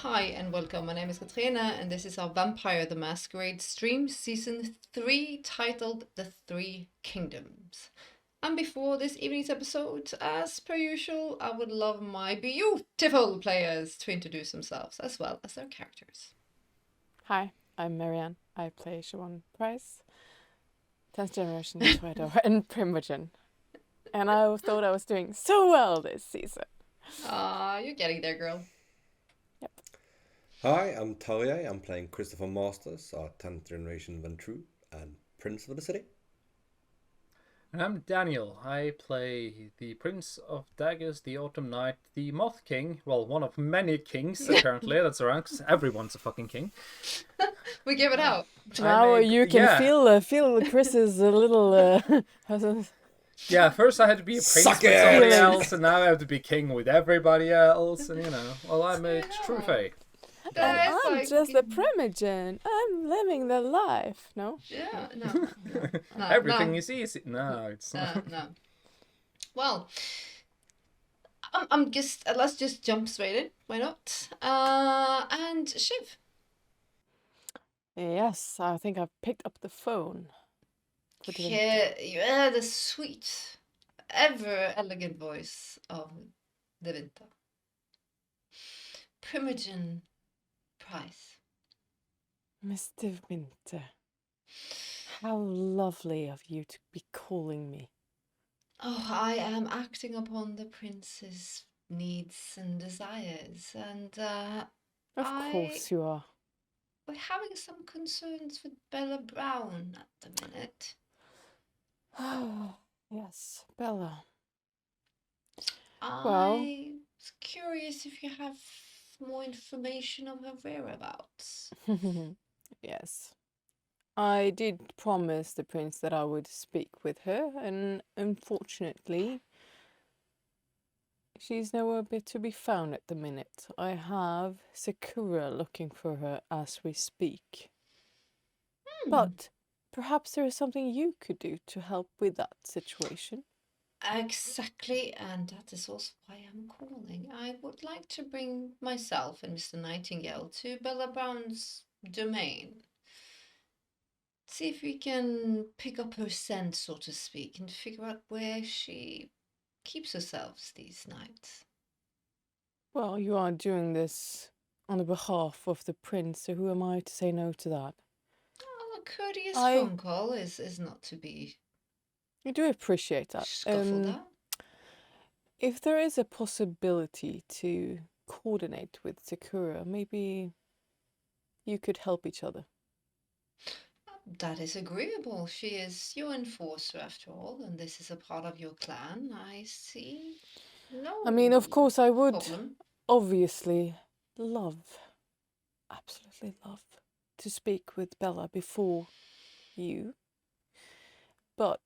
Hi and welcome. My name is Katrina, and this is our Vampire the Masquerade stream, season 3, titled The Three Kingdoms. And before this evening's episode, as per usual, I would love my beautiful players to introduce themselves as well as their characters. Hi, I'm Marianne. I play Siobhan Price, 10th generation Twitter and Primogen. And I thought I was doing so well this season. You're getting there, girl. Yep. Hi, I'm Talia. I'm playing Christopher Masters, our 10th generation Ventru and Prince of the City. And I'm Daniel. I play the Prince of Daggers, the Autumn Knight, the Moth King. Well, one of many kings, apparently, that's around, 'cause everyone's a fucking king. We give it out. Now you can feel Chris's a little... Yeah, first I had to be a prince Suck with it! somebody else, and now I have to be king with everybody else, and well, I'm a true fae. That's I'm like- just a Primogen. I'm living the life. No? Yeah, no. Everything no. is easy. No, it's not. No. Well, let's just jump straight in. Why not? And Shiv. Yes, I think I've picked up the phone. Yeah, the sweet, ever elegant voice of the winter. Primogen Price. Mr. Winter, how lovely of you to be calling me. Oh, I am acting upon the prince's needs and desires, and Of course you are. we're having some concerns with Bella Brown at the minute. Yes, Bella. I was curious if you have more information of her whereabouts. Yes. I did promise the prince that I would speak with her, and unfortunately, she's nowhere to be found at the minute. I have Sakura looking for her as we speak. But perhaps there is something you could do to help with that situation. Exactly, and that is also why I'm calling. I would like to bring myself and Mr. Nightingale to Bella Brown's domain. See if we can pick up her scent, so to speak, and figure out where she keeps herself these nights. Well, you are doing this on the behalf of the prince, so who am I to say no to that? Well, a courteous I- phone call is not to be I do appreciate that. scuffled at. If there is a possibility to coordinate with Sakura, maybe you could help each other. That is agreeable. She is your enforcer after all, and this is a part of your clan. I see. No. I mean, of course, I would problem. obviously absolutely love to speak with Bella before you. But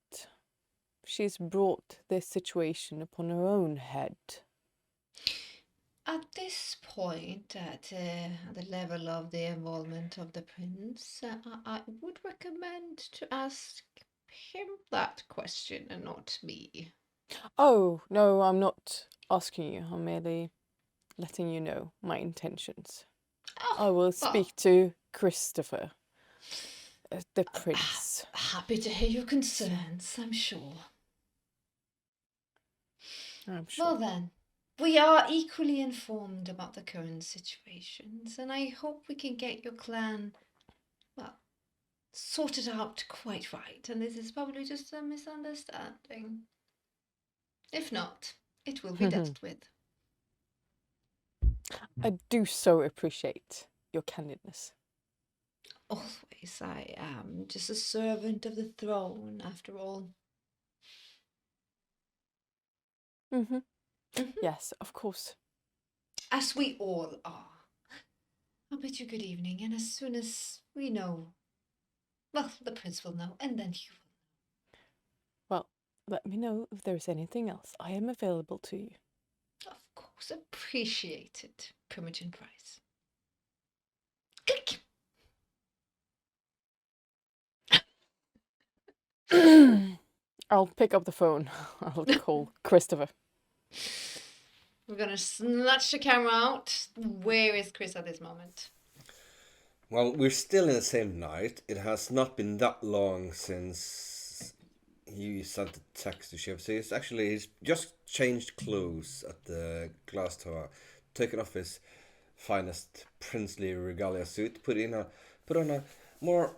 she's brought this situation upon her own head. At this point, at the level of the involvement of the prince, I would recommend to ask him that question and not me. Oh, no, I'm not asking you. I'm merely letting you know my intentions. I will speak to Christopher, the prince. Happy to hear your concerns, I'm sure. I'm sure. Well then, we are equally informed about the current situations, and I hope we can get your clan, well, sorted out quite right, and this is probably just a misunderstanding. If not, it will be dealt with. I do so appreciate your candidness. Always, I am just a servant of the throne, after all. Yes, of course. As we all are. I'll bid you good evening, and as soon as we know, well, the prince will know, and then you will. Well, let me know if there's anything else. I am available to you. Of course, appreciate it, Primogen Price. Click. I'll pick up the phone. I'll call Christopher. We're gonna snatch the camera out. Where is Chris at this moment? Well, we're still in the same night. It has not been that long since he sent a text to Shiv. So he's just changed clothes at the glass tower, taken off his finest princely regalia suit, put on a more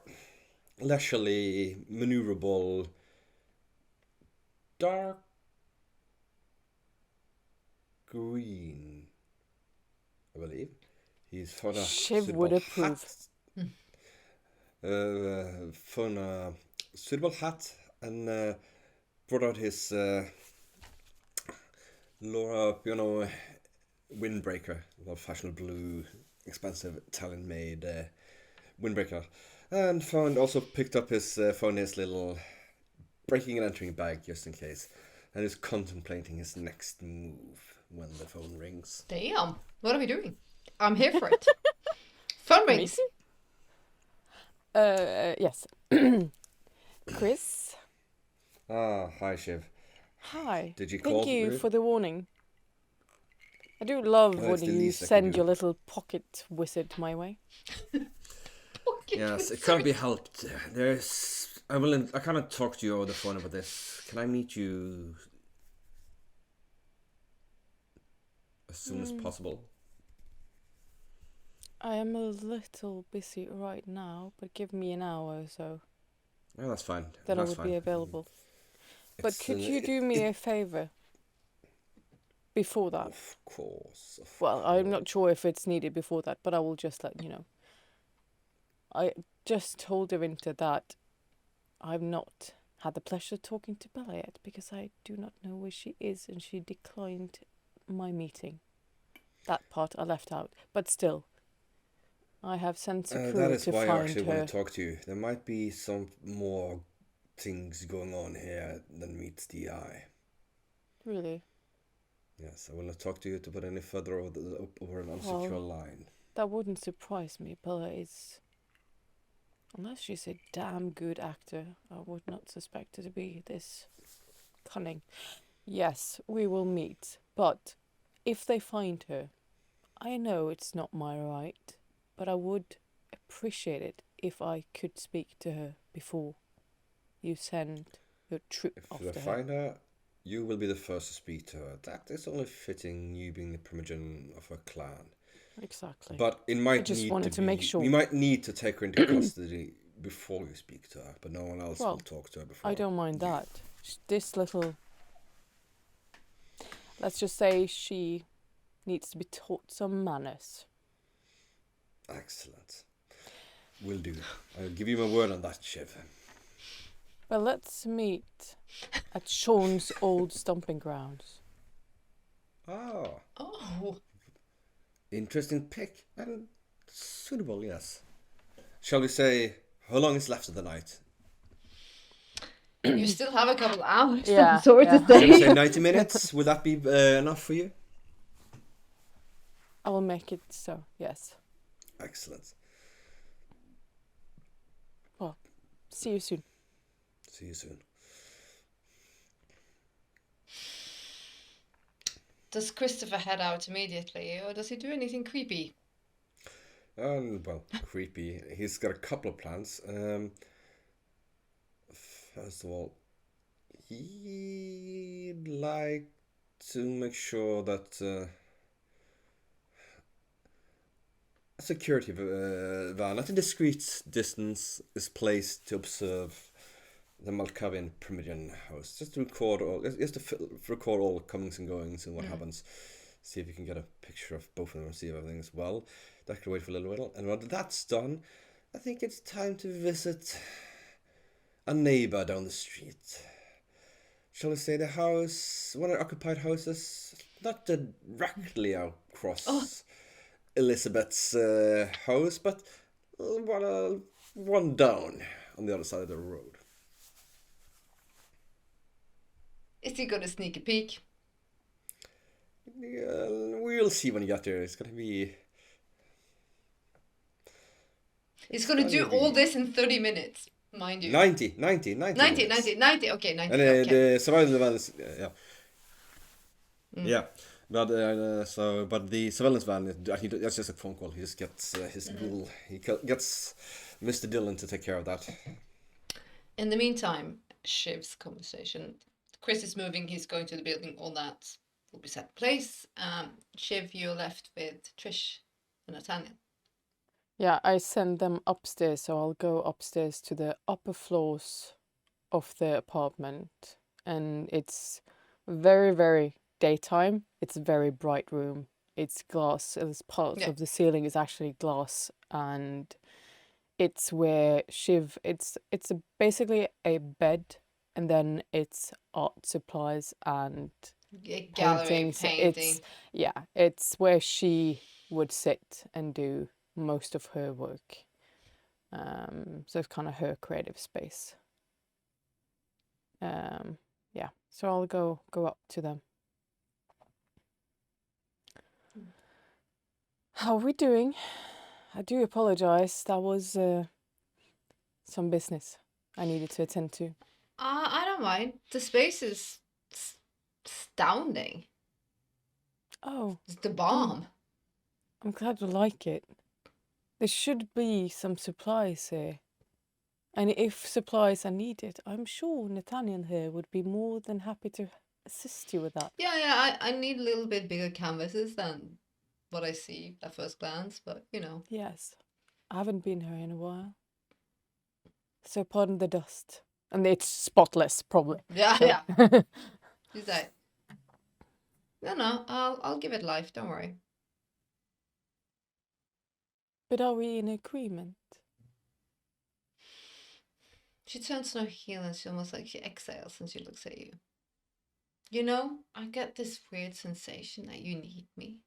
leisurely, maneuverable, dark green, I believe. He's found a Shiv suitable would approve. found a suitable hat and brought out his Laura, windbreaker, old-fashioned blue, expensive Italian-made windbreaker, and picked up his little breaking and entering bag just in case, and is contemplating his next move when the phone rings. Damn. What are we doing? I'm here for it. Phone rings. Yes. Chris? Ah, hi Shiv. Hi. Did you call? Thank you really? for the warning. I do love Well, when it's the you least I can send do. your little pocket wizard my way. Yes, it can't be helped. I cannot talk to you over the phone about this. Can I meet you as soon as possible? I am a little busy right now, but give me an hour or so, Yeah, that's fine. then I That's would fine. be available. But It's could an- you do me a favor before that? Of course. Well, I'm not sure if it's needed before that, but I will just let you know. I just told Arinta that I've not had the pleasure of talking to Bella yet because I do not know where she is and she declined my meeting. That part I left out, but still, I have sent That Sakura is to why I find actually her. want to talk to you. There might be some more things going on here than meets the eye. Really? Yes, I will not talk to you to put any further over an unsecure line. That wouldn't surprise me. Bella is, unless she's a damn good actor, I would not suspect her to be this cunning. Yes, we will meet, but if they find her, I know it's not my right, but I would appreciate it if I could speak to her before you send your troop If after you her. find her, you will be the first to speak to her. That is only fitting, you being the primogen of her clan. Exactly. But it might just need wanted to make sure. You might need to take her into custody before you speak to her, but no one else Well, will talk to her before. I don't mind you. that. This little... Let's just say she needs to be taught some manners. Excellent. Will do. I'll give you my word on that, Shiv. Well, let's meet at Sean's old stomping grounds. Oh, Oh. interesting pick. And suitable, yes. Shall we say, how long is left of the night? You still have a couple hours. Yeah, I'm sorry yeah. to Shall we say. say 90 minutes? Would that be enough for you? I will make it so, yes. Excellent. Well, see you soon. See you soon. Does Christopher head out immediately, or does he do anything creepy? Well, creepy. He's got a couple of plans. First of all, he'd like to make sure that a security van at a discreet distance is placed to observe the Malkavian Primogen house, just to record all comings and goings and what happens. See if you can get a picture of both of them and see if everything's well. That could wait for a little while. And when that's done, I think it's time to visit a neighbor down the street. Shall we say the house, one of the occupied houses, not directly across Elizabeth's house, but one down on the other side of the road. Is he gonna sneak a peek? Yeah, we'll see when you get there. It's gonna be... He's gonna do all this in 30 minutes, mind you. 90 90, minutes. 90, 90, okay, 90, And okay. the survival event is... Yeah. Yeah. But but the surveillance van, that's just a phone call. He just gets his ghoul. He gets Mr. Dillon to take care of that. In the meantime, Shiv's conversation. Chris is moving, he's going to the building, all that will be set in place. Shiv, you're left with Trish and Nathaniel. Yeah, I send them upstairs, so I'll go upstairs to the upper floors of the apartment. And it's very, very daytime. It's a very bright room. It's glass. It's parts of the ceiling is actually glass, and it's where Shiv. It's basically a bed, and then it's art supplies and Gallery paintings. painting. It's where she would sit and do most of her work. So it's kind of her creative space. So I'll go up to them. How are we doing? I do apologize. That was some business I needed to attend to. I don't mind. The space is astounding. Oh, It's the bomb. I'm glad you like it. There should be some supplies here. And if supplies are needed, I'm sure Nathaniel here would be more than happy to assist you with that. Yeah, I need a little bit bigger canvases than what I see at first glance, but you know. Yes, I haven't been here in a while. So pardon the dust. And it's spotless, probably. Yeah, so. yeah. She's like, no, I'll give it life, don't worry. But are we in agreement? She turns no heel and she almost like she exhales and she looks at you. You know, I get this weird sensation that you need me.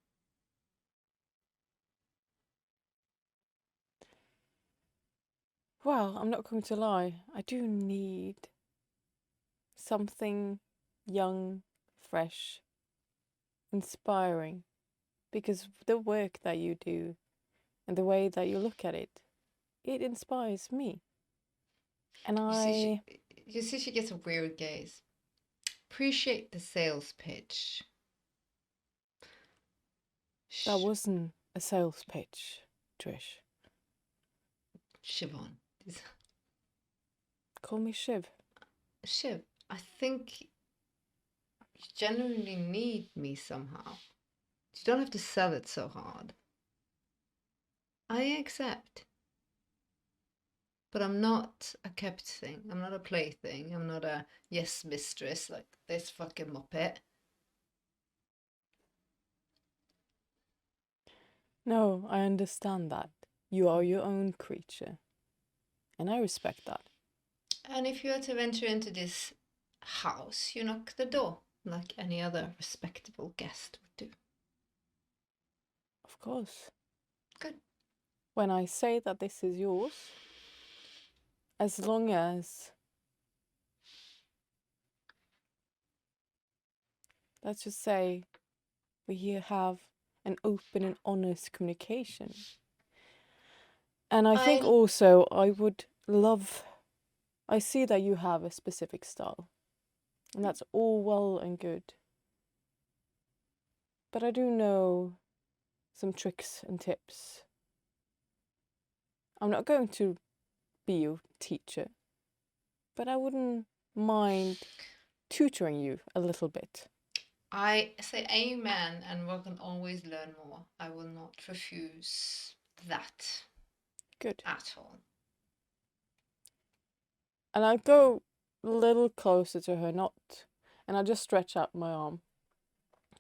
Well, I'm not going to lie. I do need something young, fresh, inspiring. Because the work that you do and the way that you look at it, it inspires me. And you see she gets a weird gaze. Appreciate the sales pitch. That wasn't a sales pitch, Trish. Siobhan. Call me Shiv. Shiv, I think you genuinely need me somehow. You don't have to sell it so hard. I accept. But I'm not a kept thing. I'm not a plaything. I'm not a yes mistress like this fucking muppet. No, I understand that. You are your own creature. And I respect that. And if you are to venture into this house, you knock the door like any other respectable guest would do. Of course. Good. When I say that this is yours, as long as, let's just say, we have an open and honest communication. And I think also I would love, I see that you have a specific style. And that's all well and good. But I do know some tricks and tips. I'm not going to be your teacher, but I wouldn't mind tutoring you a little bit. I say amen, and we can always learn more. I will not refuse that. Good. At all. And I go a little closer to her, and I just stretch out my arm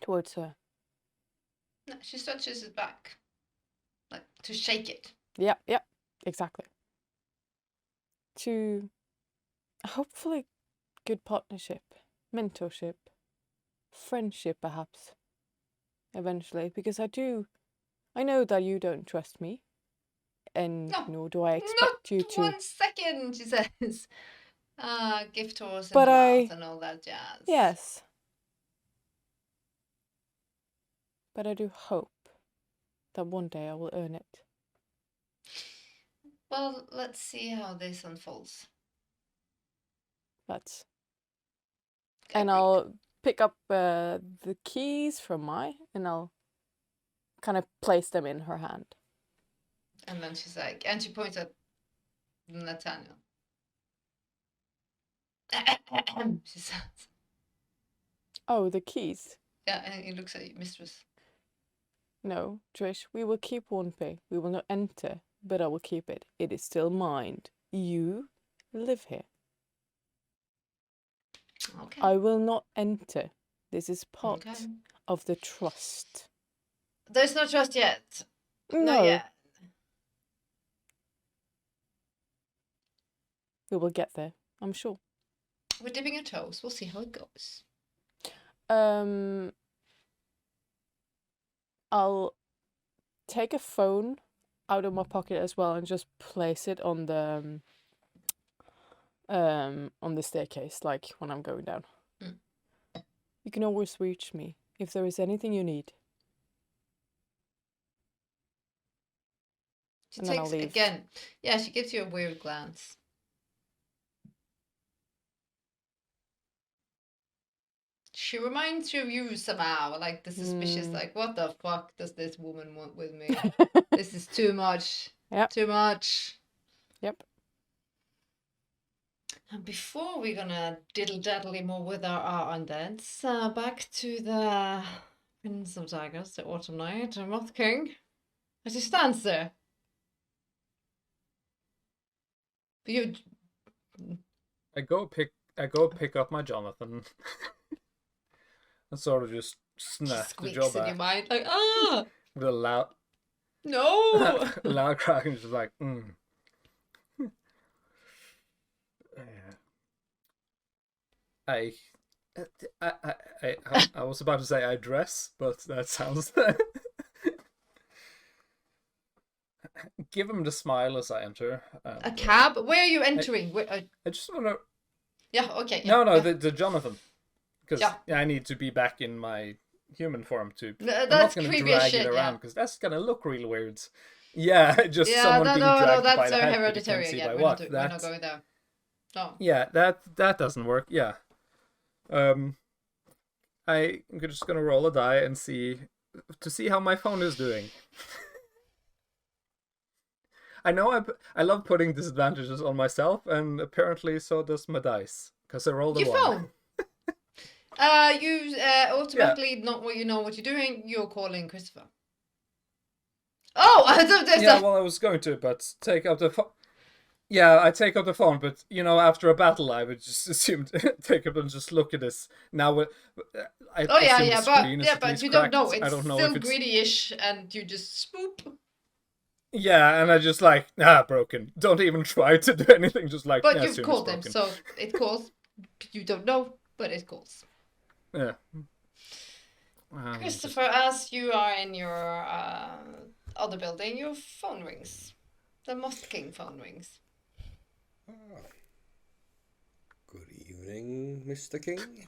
towards her. No, she stretches it back, like to shake it. Yep, exactly. To hopefully good partnership, mentorship, friendship perhaps, eventually, because I know that you don't trust me, and nor do I expect you to. 1 second, she says. Gift horse and mouth and all that jazz. Yes. But I do hope that one day I will earn it. Well, let's see how this unfolds. And I'll pick up the keys from and I'll kind of place them in her hand. And then she's like, and she points at Nathaniel. She says, Oh, the keys. yeah, and he looks at you, mistress. No, Trish, we will keep one pay. We will not enter, but I will keep it. It is still mine. You live here. Okay. I will not enter. This is part Okay. of the trust. There's no trust yet. No, Not yet. we will get there, I'm sure. We're dipping our toes. We'll see how it goes. I'll take a phone out of my pocket as well and just place it on the staircase, like when I'm going down. Mm. You can always reach me if there is anything you need. She And then I'll takes leave. again. Yeah, she gives you a weird glance. She reminds you of you somehow, like the suspicious, like, what the fuck does this woman want with me? This is too much. Yep. Too much. Yep. And before we're gonna diddle-daddle more with our undeads, back to the Prince of Daggers, the Autumn Knight, the Moth King, as he stands there. You I go pick up my Jonathan. And sort of just snap the squeaks jaw in your back mind, like, ah, with a loud no! loud crack, and just like, I was about to say I dress, but that sounds. Give him the smile as I enter. A cab? Where are you entering? I just want to. Yeah, okay. No, yeah. the Jonathan, because Yeah. I need to be back in my human form too. No, I'm not that's gonna creepy as drag shit, it yeah. around because that's gonna look real weird. Yeah, just Yeah, someone no, being no, dragged by that's the head, but you hereditary can't see again. by We're what. not, we're not going there. No. Yeah, that doesn't work. Yeah. I'm just gonna roll a die and see how my phone is doing. I know I love putting disadvantages on myself, and apparently so does my dice, because I rolled a Your 1. phone. You automatically not what you know what you're doing. You're calling Christopher. Oh, I thought there's Yeah, a. well, I was going to, but take up the phone. Yeah, I take up the phone, but after a battle, I would just assume to take up and just look at this. Now, I Oh yeah, assume yeah, the but screen is at but least you don't know. cracked. It's I don't know still if it's greedy-ish, and you just swoop. Yeah, and I just like, broken. Don't even try to do anything. Just like, But yeah, you've assume it's called them, broken. so it calls. You don't know, but it calls. Yeah. Christopher, as you are in your other building, your phone rings. The Moth King phone rings. Good evening, Mr. King.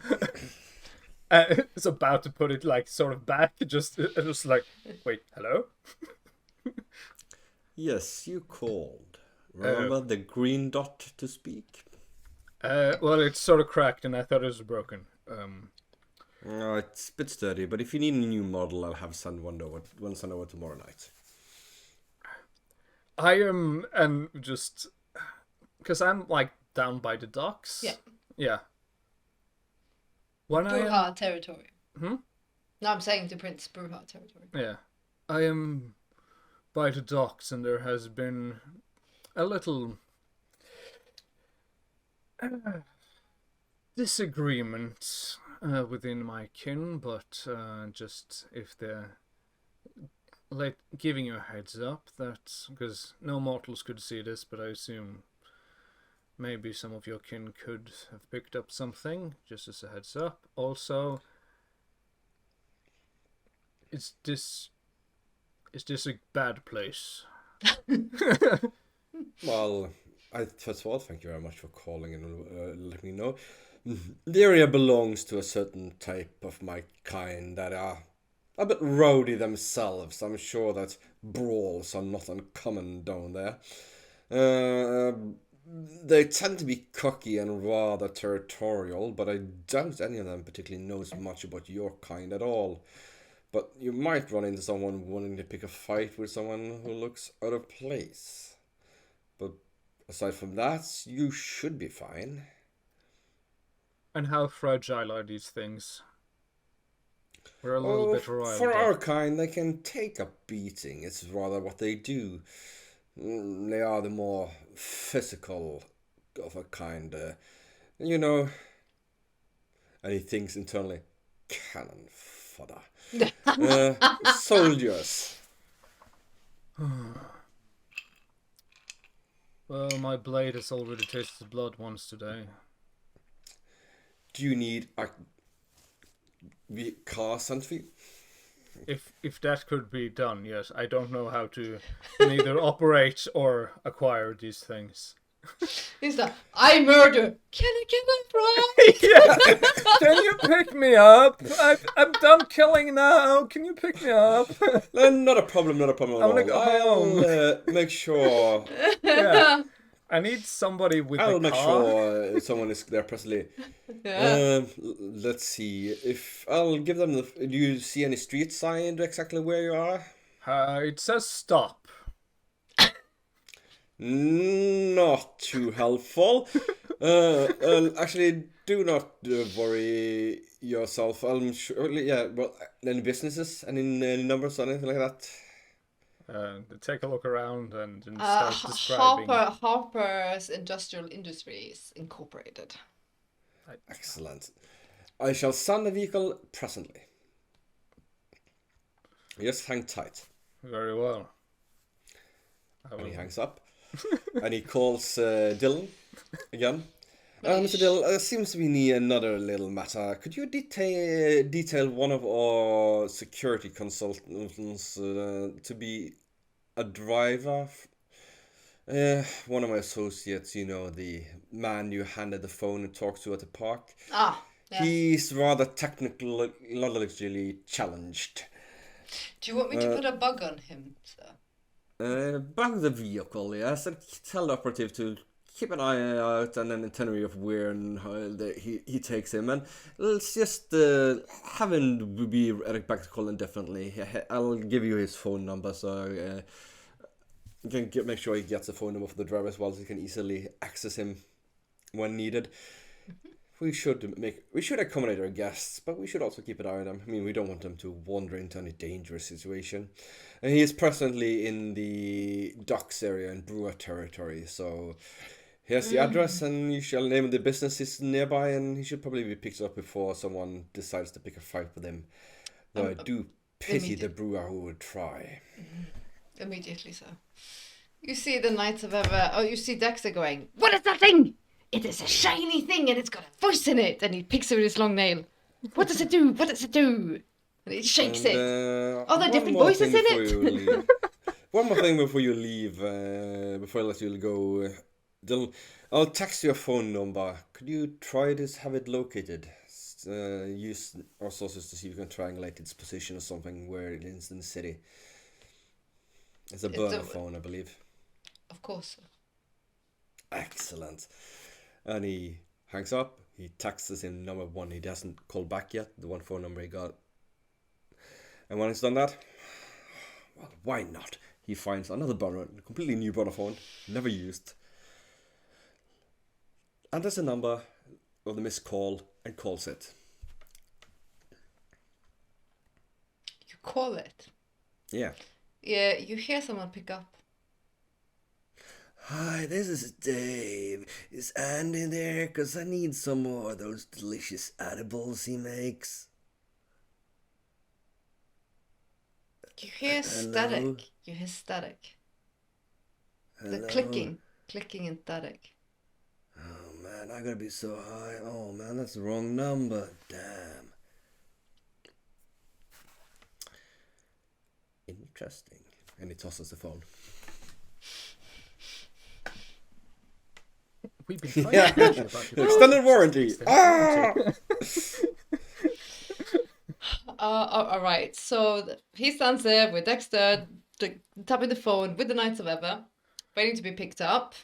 It's about to put it like sort of back. Just like, wait, hello. Yes, you called. Remember the green dot to speak? Well, it's sort of cracked, and I thought it was broken. Oh, it's a bit sturdy, but if you need a new model, I'll have sent one over tomorrow night. I am, and just because I'm like down by the docks. Yeah. Yeah. When Bruja territory. Hmm? No, I'm saying to Prince Bruja territory. Yeah, I am by the docks, and there has been a little disagreement within my kin, but just if they're giving you a heads up that, because no mortals could see this, but I assume maybe some of your kin could have picked up something, just as a heads up. Also, is this a bad place? Well, first of all, thank you very much for calling and letting me know. The area belongs to a certain type of my kind that are a bit rowdy themselves. I'm sure that brawls are not uncommon down there. they tend to be cocky and rather territorial, but I doubt any of them particularly knows much about your kind at all. But you might run into someone wanting to pick a fight with someone who looks out of place. But aside from that, you should be fine. And how fragile are these things? We're a little bit riled for up. our kind, they can take a beating. It's rather what they do. They are the more physical of a kind. You know, and he thinks internally, cannon fodder. Soldiers. Well, my blade has already tasted blood once today. Do you need a car sent for you? If that could be done, yes. I don't know how to neither operate or acquire these things. He's like, I murder. Can I get that right? Yeah. Can you pick me up? I'm done killing now. Can you pick me up? Not a problem at I wanna all. go home. I'll make sure. Yeah. I need somebody with I'll a make car. sure someone is there presently. Yeah. Let's see. If I'll give them the. Do you see any street sign exactly where you are? It says stop. Not too helpful. Actually, do not worry yourself. I'm sure. Yeah. Well, any businesses, any numbers, or anything like that? Take a look around and start describing. Harper's Industrial Industries Incorporated. Excellent. I shall send the vehicle presently. Just hang tight. Very well. And he hangs up. And he calls Dylan again. Mr. Dylan, there seems to be another little matter. Could you detail one of our security consultants to be a driver? One of my associates, you know, the man you handed the phone and talked to at the park. Ah, yes. He's rather technologically challenged. Do you want me to put a bug on him, sir? Bug the vehicle, yes, and tell the operative to keep an eye out and an itinerary of where and how he takes him, and let's just have him be back to call indefinitely. I'll give you his phone number, so you can make sure he gets the phone number for the driver as well, so you can easily access him when needed. We should accommodate our guests, but we should also keep an eye on them. I mean, we don't want them to wander into any dangerous situation. And he is presently in the docks area in Brewer territory, so here's the address, and you shall name the businesses nearby, and he should probably be picked up before someone decides to pick a fight with him. Though I do pity the brewer who would try. Immediately, sir. You see the Knights of Ever... Oh, you see Dexter going, what is that thing? It is a shiny thing and it's got a voice in it. And he picks it with his long nail. What does it do? What does it do? And he shakes it. There are different voices in it. One more thing before you leave, before I let you go, Dylan. I'll text your phone number. Could you try to have it located? Use our sources to see if you can triangulate its position or something where it is in the city. It's a burner phone, I believe. Of course. Excellent. And he hangs up. He texts him number one. He hasn't called back yet. The one phone number he got. And when he's done that, well, why not? He finds another burner, a completely new burner phone, never used. And there's a number of the missed call and calls it. You call it? Yeah. Yeah, you hear someone pick up. Hi, this is Dave. Is Andy there? 'Cause I need some more of those delicious edibles he makes. You hear Hello? static. You hear static. Hello? The clicking and static. Oh man, I gotta be so high. Oh man, that's the wrong number. Damn. Interesting. And he tosses the phone. We've been trying Yeah. to mention about your Extended warranty. Ah! All right. So he stands there with Dexter tapping the phone with the Knights of Ever, waiting to be picked up.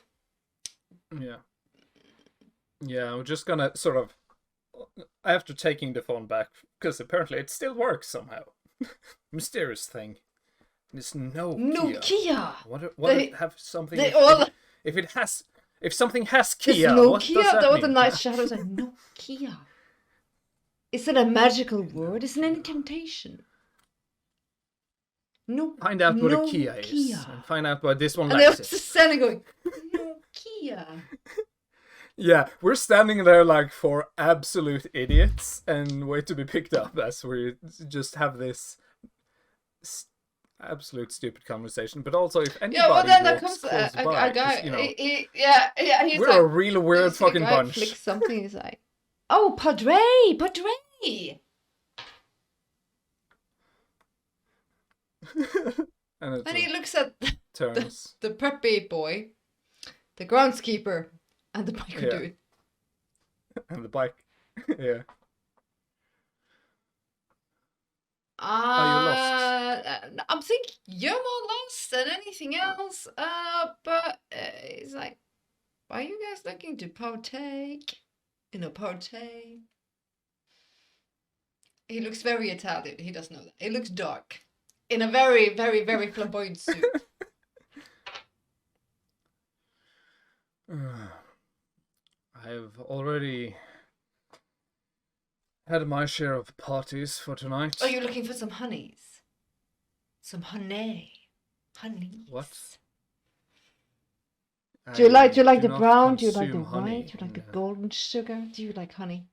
Yeah. Yeah, I'm just gonna sort of, after taking the phone back, because apparently it still works somehow. Mysterious thing. It's Nokia. Nokia. What They- have something? They all. If something has It's Kia, what does Nokia. that Though mean? the night shadows are Nokia. Is it a magical word? Is it an incantation? No. Find out what a Kia is, and find out why this one And they're lacks it. just standing going, Nokia. Yeah, we're standing there like four absolute idiots and wait to be picked up as we just have this absolute stupid conversation. But also, if anybody Yeah, well then there walks comes close a by, 'cause, guy. you know, He's we're like, a real weird this fucking guy bunch. flicks something. He's like, oh, Padre. And And he looks at turns. the preppy boy, the groundskeeper, and the biker Yeah. dude. And the bike. Yeah. Are you lost? I'm thinking you're more lost than anything else. But he's like, are you guys looking to partake in a party? He looks very Italian. He doesn't know that. He looks dark in a very, very, very flamboyant suit. I've already had my share of parties for tonight. Are you looking for some honeys? Some honey. Honeys. What? Do you like I the not brown? Do you like the consume honey. white? Do you like the Yeah. golden sugar? Do you like honey?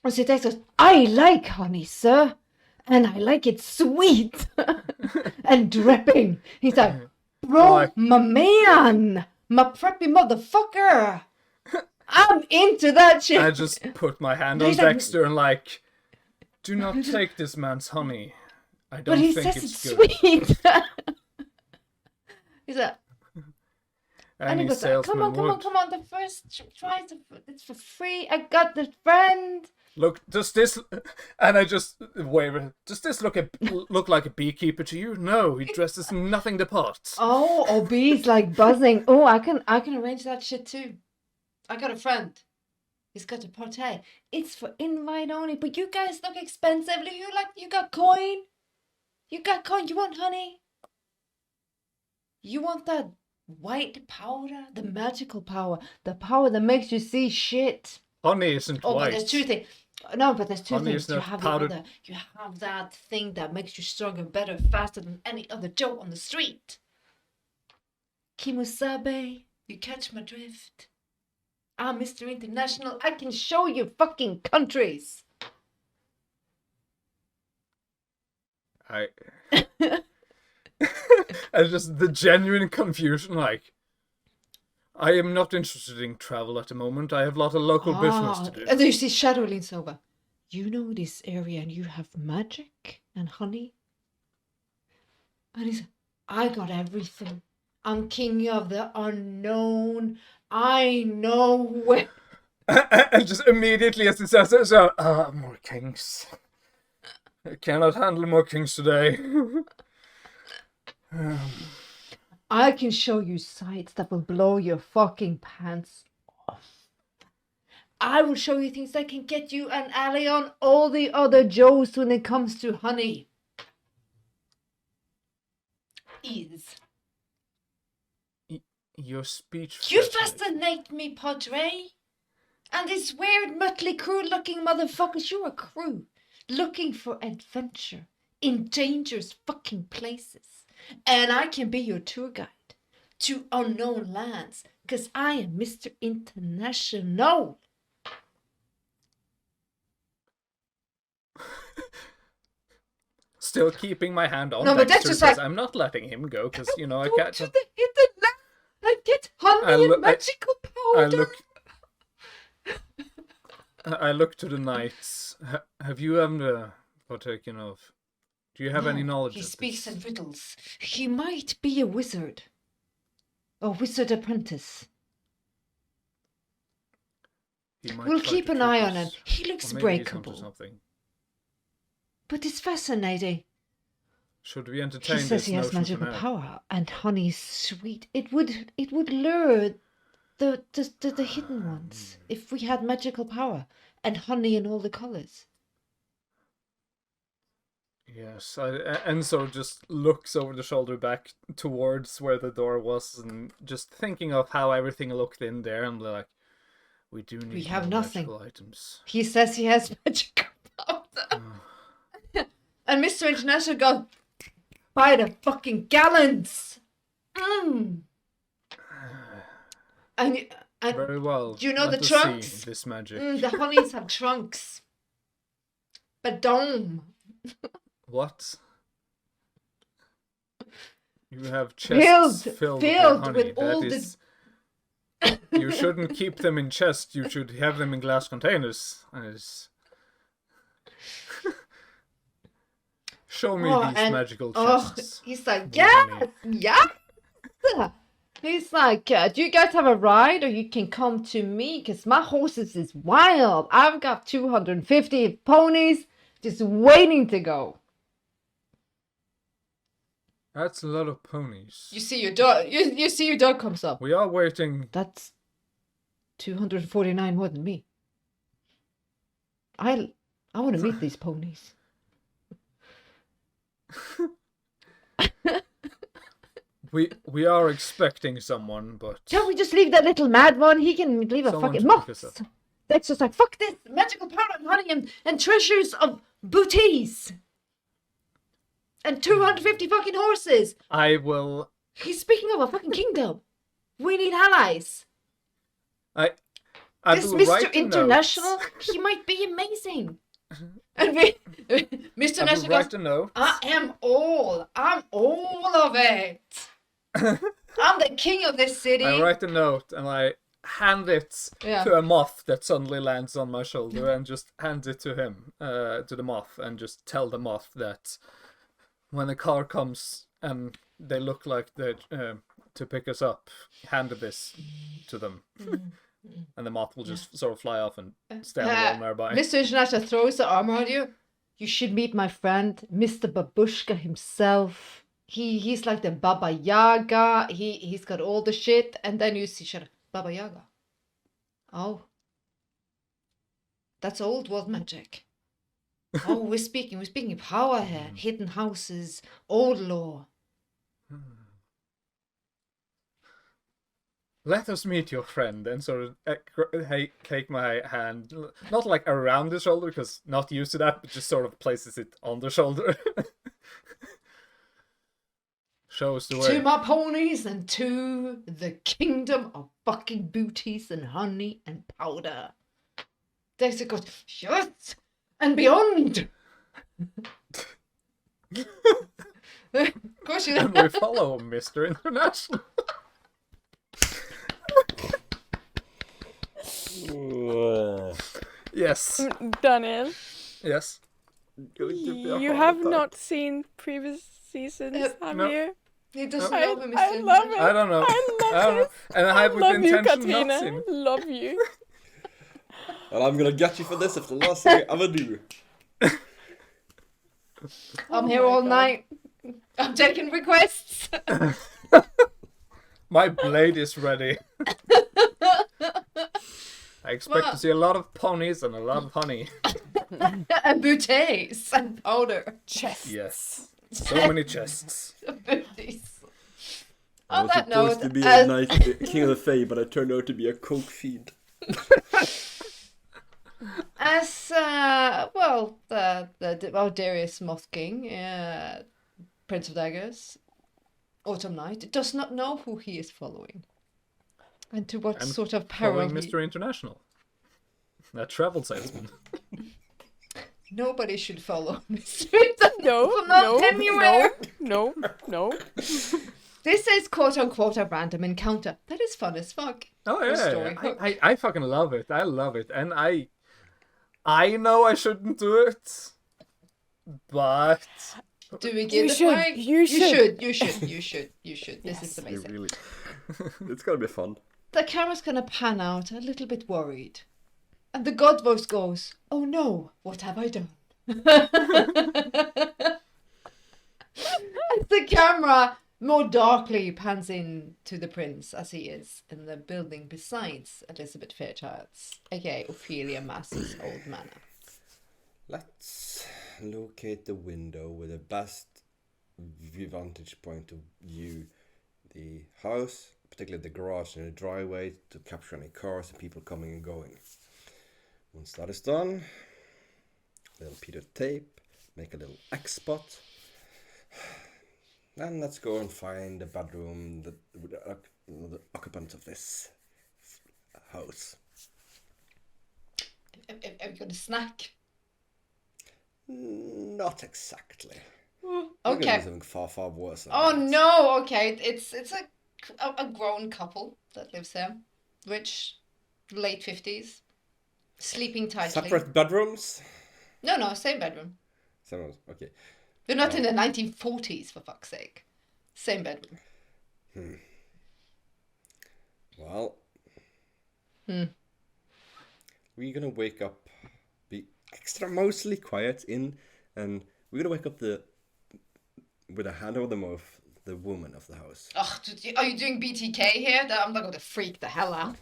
And so he goes, I like honey, sir. And I like it sweet and dripping. He's like, bro, Like- my man, my preppy motherfucker. I'm into that shit. I just put my hand But on he's like- Dexter and like, do not take this man's honey. I But don't he think says it's it's good. sweet. He's like, and he Any goes, salesman come on, would. come on. The first try, it's for free. I got the friend. Look, does this? And I just wave. Does this look like a beekeeper to you? No, he dresses nothing the pot. Oh, bees like buzzing. Oh, I can arrange that shit too. I got a friend. He's got a party. It's for invite only. But you guys look expensive. You got coin. You got coin. You want honey? You want that white powder, the magical power, the power that makes you see shit. Honey isn't Oh, white. but there's two things. No, but there's two Honey things. is You not have powdered. the other. You have that thing that makes you stronger, better, faster than any other Joe on the street. Kimosabe, you catch my drift. I'm Mr. International. I can show you fucking countries. I and just the genuine confusion, like, I am not interested in travel at the moment. I have a lot of local business to do. And then you see Shadow leans over. You know this area and you have magic and honey? And he's I got everything. I'm king of the unknown. I know where. And just immediately as he says it, so, more kings. I cannot handle more kings today. I can show you sights that will blow your fucking pants off. I will show you things that can get you an alley on all the other Joes when it comes to honey. Is. Your speech. You fascinates- fascinate me, Padre. And this weird, motley crew looking motherfuckers. You're a crew looking for adventure in dangerous fucking places. And I can be your tour guide to unknown lands because I am Mr. International. Still keeping my hand on No, but that's Dexter just because like- I'm not letting him go because, you know, I Go can't. to the hidden land and get honey and magical powder. I look to the knights. Have you ever partaken of? Do you have any No, knowledge He of speaks this? in riddles. He might be a wizard. A wizard apprentice. He might We'll try keep to an trick eye on us. him. He looks Or maybe he's onto breakable. something. But it's fascinating. Should we He entertain says this he has notion for magical now? power, and honey's sweet. It would lure the hidden ones if we had magical power and honey in all the colors. Yes, Enzo just looks over the shoulder back towards where the door was, and just thinking of how everything looked in there, and like, we do need have more nothing. magical items. He says he has magical power, and Mr. International goes by the fucking gallons. And Very well. do you know let the us trunks? see this magic. The honeys have trunks, but dome. What? You have chests filled with honey. with all That is... You shouldn't keep them in chests. You should have them in glass containers. Show me these magical chests. He's like, with honey. yes. He's like, do you guys have a ride, or you can come to me, because my horses is wild. I've got 250 ponies just waiting to go. That's a lot of ponies. You see your dog. You see your dog comes up. We are waiting. That's 249 more than me. I want to meet these ponies. We are expecting someone, but Shall we just leave that little mad one? He can leave a Someone fucking to pick us moth. up. That's just like, fuck this magical power and honey and treasures of booties. And 250 fucking horses. I will. He's speaking of a fucking kingdom. We need allies. I This will Mr. write a International, note. he might be amazing. And we, Mr. I will International write goes, a note. I'm all of it. I'm the king of this city. I write a note and I hand it Yeah. to a moth that suddenly lands on my shoulder, and just hand it to him, to the moth, and just tell the moth that when a car comes and they look like they're to pick us up, hand this to them. And the moth will just sort of fly off and stand alone nearby. Mr. International throws the armor on you. You should meet my friend, Mr. Babushka himself. He's like the Baba Yaga. He's got all the shit. And then you see Baba Yaga. Oh. That's old world magic. Oh, we're speaking power here. Hidden houses, old lore. Let us meet your friend, and sort of take my hand, not like around the shoulder, because not used to that, but just sort of places it on the shoulder. Shows the way. To my ponies and to the kingdom of fucking booties and honey and powder. There's a good yes and beyond. Of course you And we follow Mr. International. Yes. Daniel, Yes. you have not seen previous seasons, have No. you? He doesn't I, know him, I Mr. love it. I don't know. I love I don't know. it. And I have with love you, intention not Katrina. seen. Love you. And I'm gonna get you for this if the last thing I ever do. I'm here all night. I'm taking requests. My blade is ready. I expect to see a lot of ponies and a lot of honey. And bouteilles and powder. Chest. Yes. So many chests. Booties. I On was that supposed note, to be a knight, king of the Fae, but I turned out to be a coke fiend. as Darius Moth King, Prince of Daggers, Autumn Knight, does not know who he is following. And to what I'm sort of peril Following he... Mr. International. That travel salesman. Nobody should follow Mr. International. No, Not anywhere. no. This is quote-unquote a random encounter. That is fun as fuck. Oh Or story yeah, hook. I fucking love it. I love it, and I know I shouldn't do it, but Do we give You the should, flag? you should. You should. This is amazing. Really, it's gonna be fun. The camera's gonna pan out, a little bit worried. And the god voice goes, "Oh no, what have I done?" the camera more darkly pans in to the prince as he is in the building besides Elizabeth Fairchild's, aka Ophelia Massey's old manor. Let's locate the window with the best vantage point of view. The house, particularly the garage and the driveway, to capture any cars and people coming and going. Once that is done, a little piece of tape, make a little X spot. Then let's go and find the bedroom, the occupant of this house. Have you got a snack? Not exactly. Okay. Do something far worse. Oh no! Okay, it's a grown couple that lives here, rich, late 50s, sleeping tightly. Separate bedrooms. No, same bedroom. Separate. Okay. They're not in the 1940s, for fuck's sake. Same bedroom. Well. We're gonna wake up, be extra mostly quiet and we're gonna wake up with a hand over the mouth, the woman of the house. Ugh, are you doing BTK here? I'm not going to freak the hell out.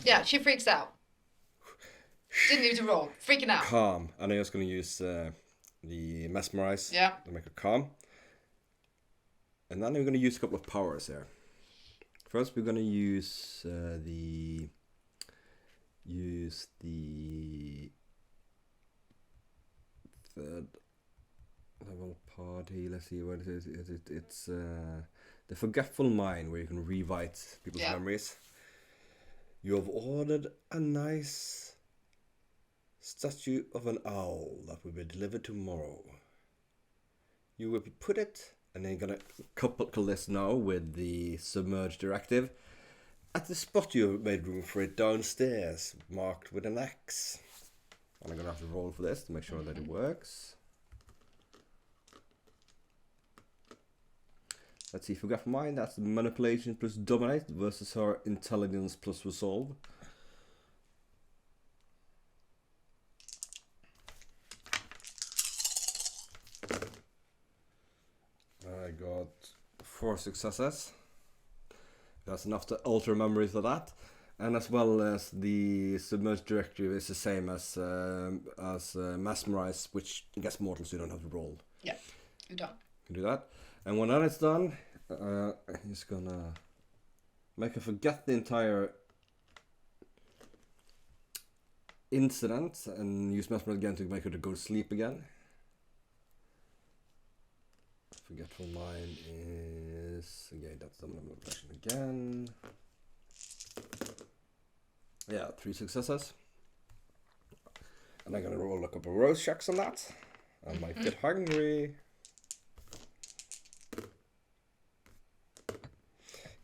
Yeah, she freaks out. Didn't need to roll. Freaking out. Calm. And I'm just gonna use the mesmerize. Yeah. To make her calm. And then we're gonna use a couple of powers here. First, we're gonna use the third level party. Let's see what it is. It's the forgetful mind, where you can rewrite people's memories. You have ordered a nice statue of an owl that will be delivered tomorrow. You will put it, and then you're gonna couple this now with the submerge directive at the spot you made room for it downstairs, marked with an X. And I'm gonna have to roll for this to make sure that it works. Let's see, forgetful mind, that's manipulation plus dominate versus her intelligence plus resolve. I got 4 successes. That's enough to alter memories of that. And as well as the submerged directive is the same as mesmerize, which gets mortal, so you don't have to roll. Yeah, you're done. You can do that. And when that is done, he's gonna make her forget the entire incident and use mesmerize again to make her to go to sleep again. Forgetful mind is again, that's the manipulation again. Yeah, 3 successes. And I'm gonna roll a couple of rose checks on that. I might get hungry.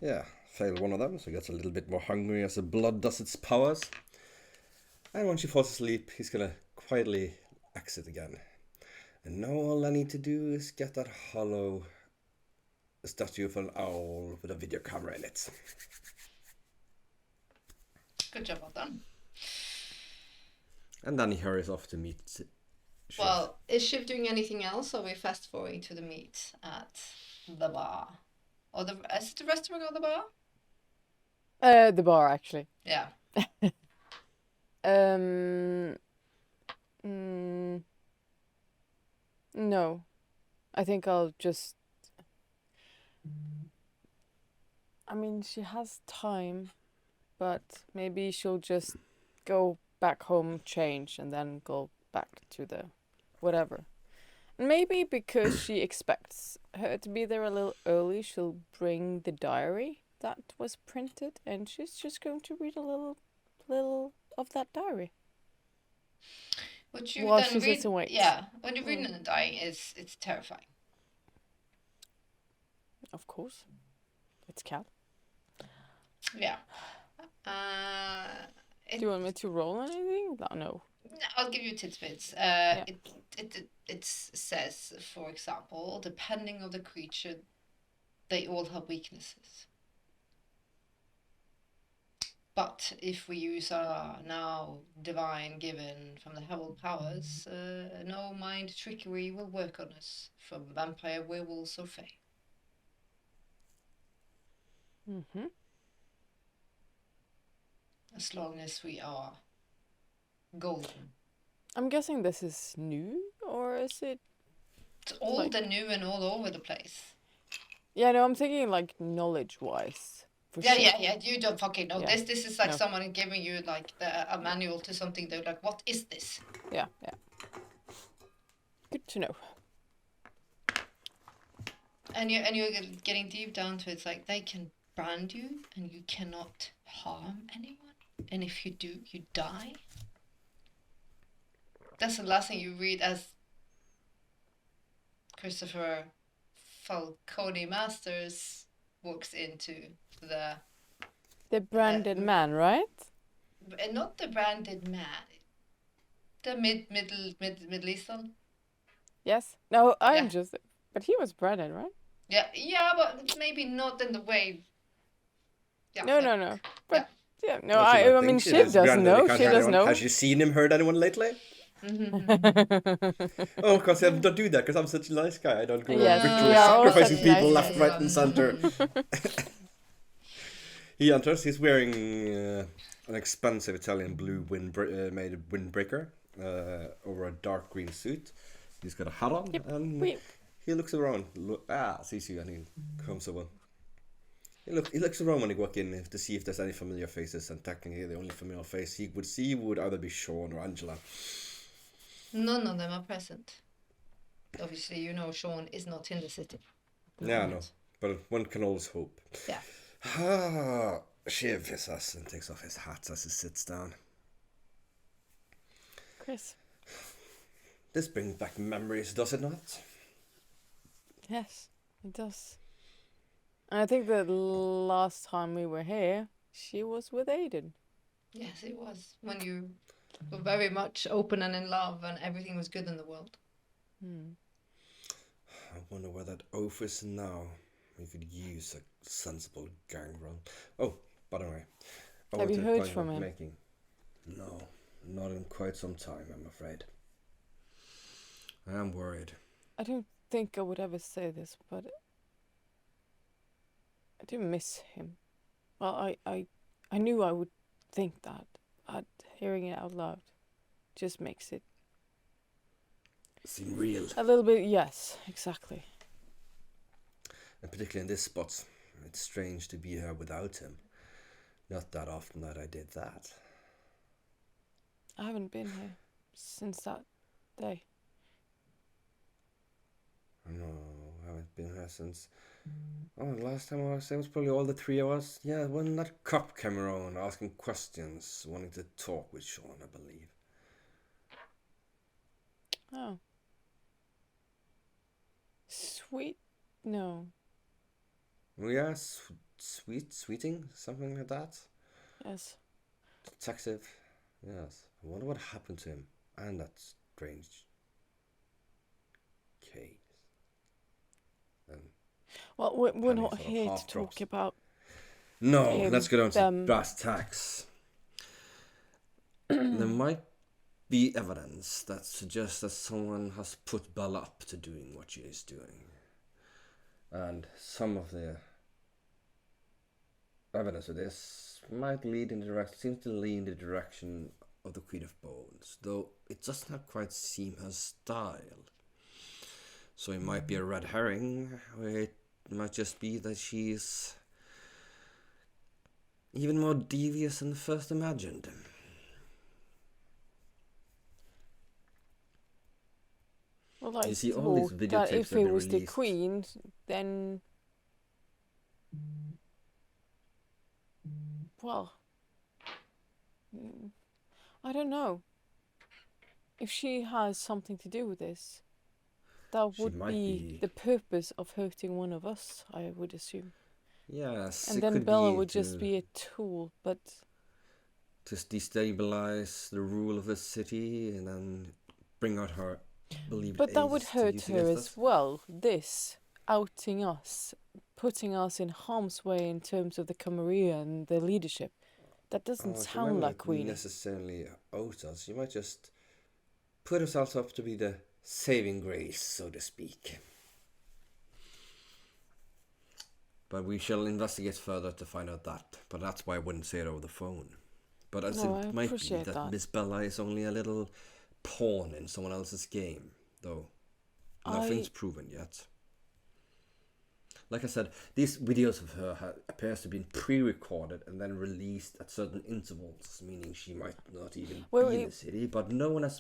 Yeah, fail one of them, so he gets a little bit more hungry as the blood does its powers. And when she falls asleep, he's gonna quietly exit again. And now all I need to do is get that hollow statue of an owl with a video camera in it. Good job, well done. And then he hurries off to meet Shiv. Well, is Shiv doing anything else, or are we fast forwarding to the meet at the bar? Or is it the restaurant or the bar? The bar, actually. Yeah. No. I think I'll just... I mean, she has time, but maybe she'll just go back home, change, and then go back to the whatever. Maybe because she expects her to be there a little early, she'll bring the diary that was printed, and she's just going to read a little of that diary. What you While then she sits and waits. Yeah, when you're reading the diary, it's terrifying. Of course. It's Cal. Yeah. Do you want me to roll anything? No. I'll give you tidbits. It says, for example, depending on the creature, they all have weaknesses. But if we use our now divine given from the Herald powers, no mind trickery will work on us, from vampire, werewolves, or fae. Mm-hmm. As long as we are golden. I'm guessing this is new, or is it? It's old Like- and new and all over the place. Yeah, no, I'm thinking like knowledge-wise. For Yeah, sure. yeah. You don't fucking know. Yeah. This is like No. someone giving you like a manual to something. They're like, what is this? Yeah. Good to know. And you're getting deep down to it. It's like they can brand you, and you cannot harm anyone. And if you do, you die. That's the last thing you read as Christopher Falcone Masters walks into The branded man, right? and not the branded man, the Middle Eastern. Yes. No, I'm Yeah. just. But he was branded, right? Yeah, but maybe not in the way. Yeah, No. But yeah, no. What you might I mean, think, Shiv is does branded know. because She does anyone- know. Has you seen him, heard anyone lately? Mhm. Oh, of course, I don't do that because I'm such a nice guy. I don't go Yes, ritually we are all sacrificing such nice people guys. left, right, and center. He enters. He's wearing an expensive Italian blue made windbreaker over a dark green suit. He's got a hat on, and Wait. he looks around. Sees you, and he comes over. He looks around when he walk in to see if there's any familiar faces, and technically the only familiar face he would see would either be Sean or Angela. None of them are present. Obviously, you know Sean is not in the city. Yeah, no, but one can always hope. Yeah. Shiv hisses and takes off his hat as he sits down. Chris. This brings back memories, does it not? Yes, it does. And I think the last time we were here, she was with Aiden. Yes, it was when you were very much open and in love, and everything was good in the world. I wonder where that oaf is now. We could use a sensible gang run. Oh, by the way. Have you heard from him? No, not in quite some time, I'm afraid. I am worried. I don't think I would ever say this, but I do miss him. Well, I knew I would think that, but hearing it out loud just makes it Seem real. a little bit. Yes, exactly. And particularly in this spot, it's strange to be here without him. Not that often that I did that. I haven't been here since that day. No, I haven't been here since... Oh, the last time I was there was probably all the three of us. Yeah, when that cop came around asking questions, wanting to talk with Sean, I believe. Oh. Sweet? No. Oh, yeah, sweeting, something like that. Yes. Detective. Yes. I wonder what happened to him. And that strange case. Well, we're Penny not sort of here to half talk drops. about. No, him, let's get on to them. brass tacks. There might be evidence that suggests that someone has put Bella up to doing what she is doing. And some of the evidence of this might lead in the direction, seems to lean in the direction of the Queen of Bones, though it does not quite seem her style. So it might be a red herring, or it might just be that she's even more devious than first imagined. Well, I You see, all these thought videotapes that if have it been was the released. queen, then. Well. I don't know. If she has something to do with this, that She would might be be- the purpose of hurting one of us, I would assume. Yes, And it then could Bella be would just to- be a tool, but to destabilize the rule of the city and then bring out her believed but that would ace to hurt use her against as us. well. This outing us, putting us in harm's way in terms of the Camarilla and the leadership. That doesn't She sound might like not Queenie. necessarily out us. She might just put herself up to be the saving grace, so to speak. But we shall investigate further to find out that. But that's why I wouldn't say it over the phone. But as No, I it might be appreciate that that. Miss Bella is only a little pawn in someone else's game, though nothing's proven yet. Like I said, these videos of her appears to be pre-recorded and then released at certain intervals, meaning she might not even be in the city, but no one has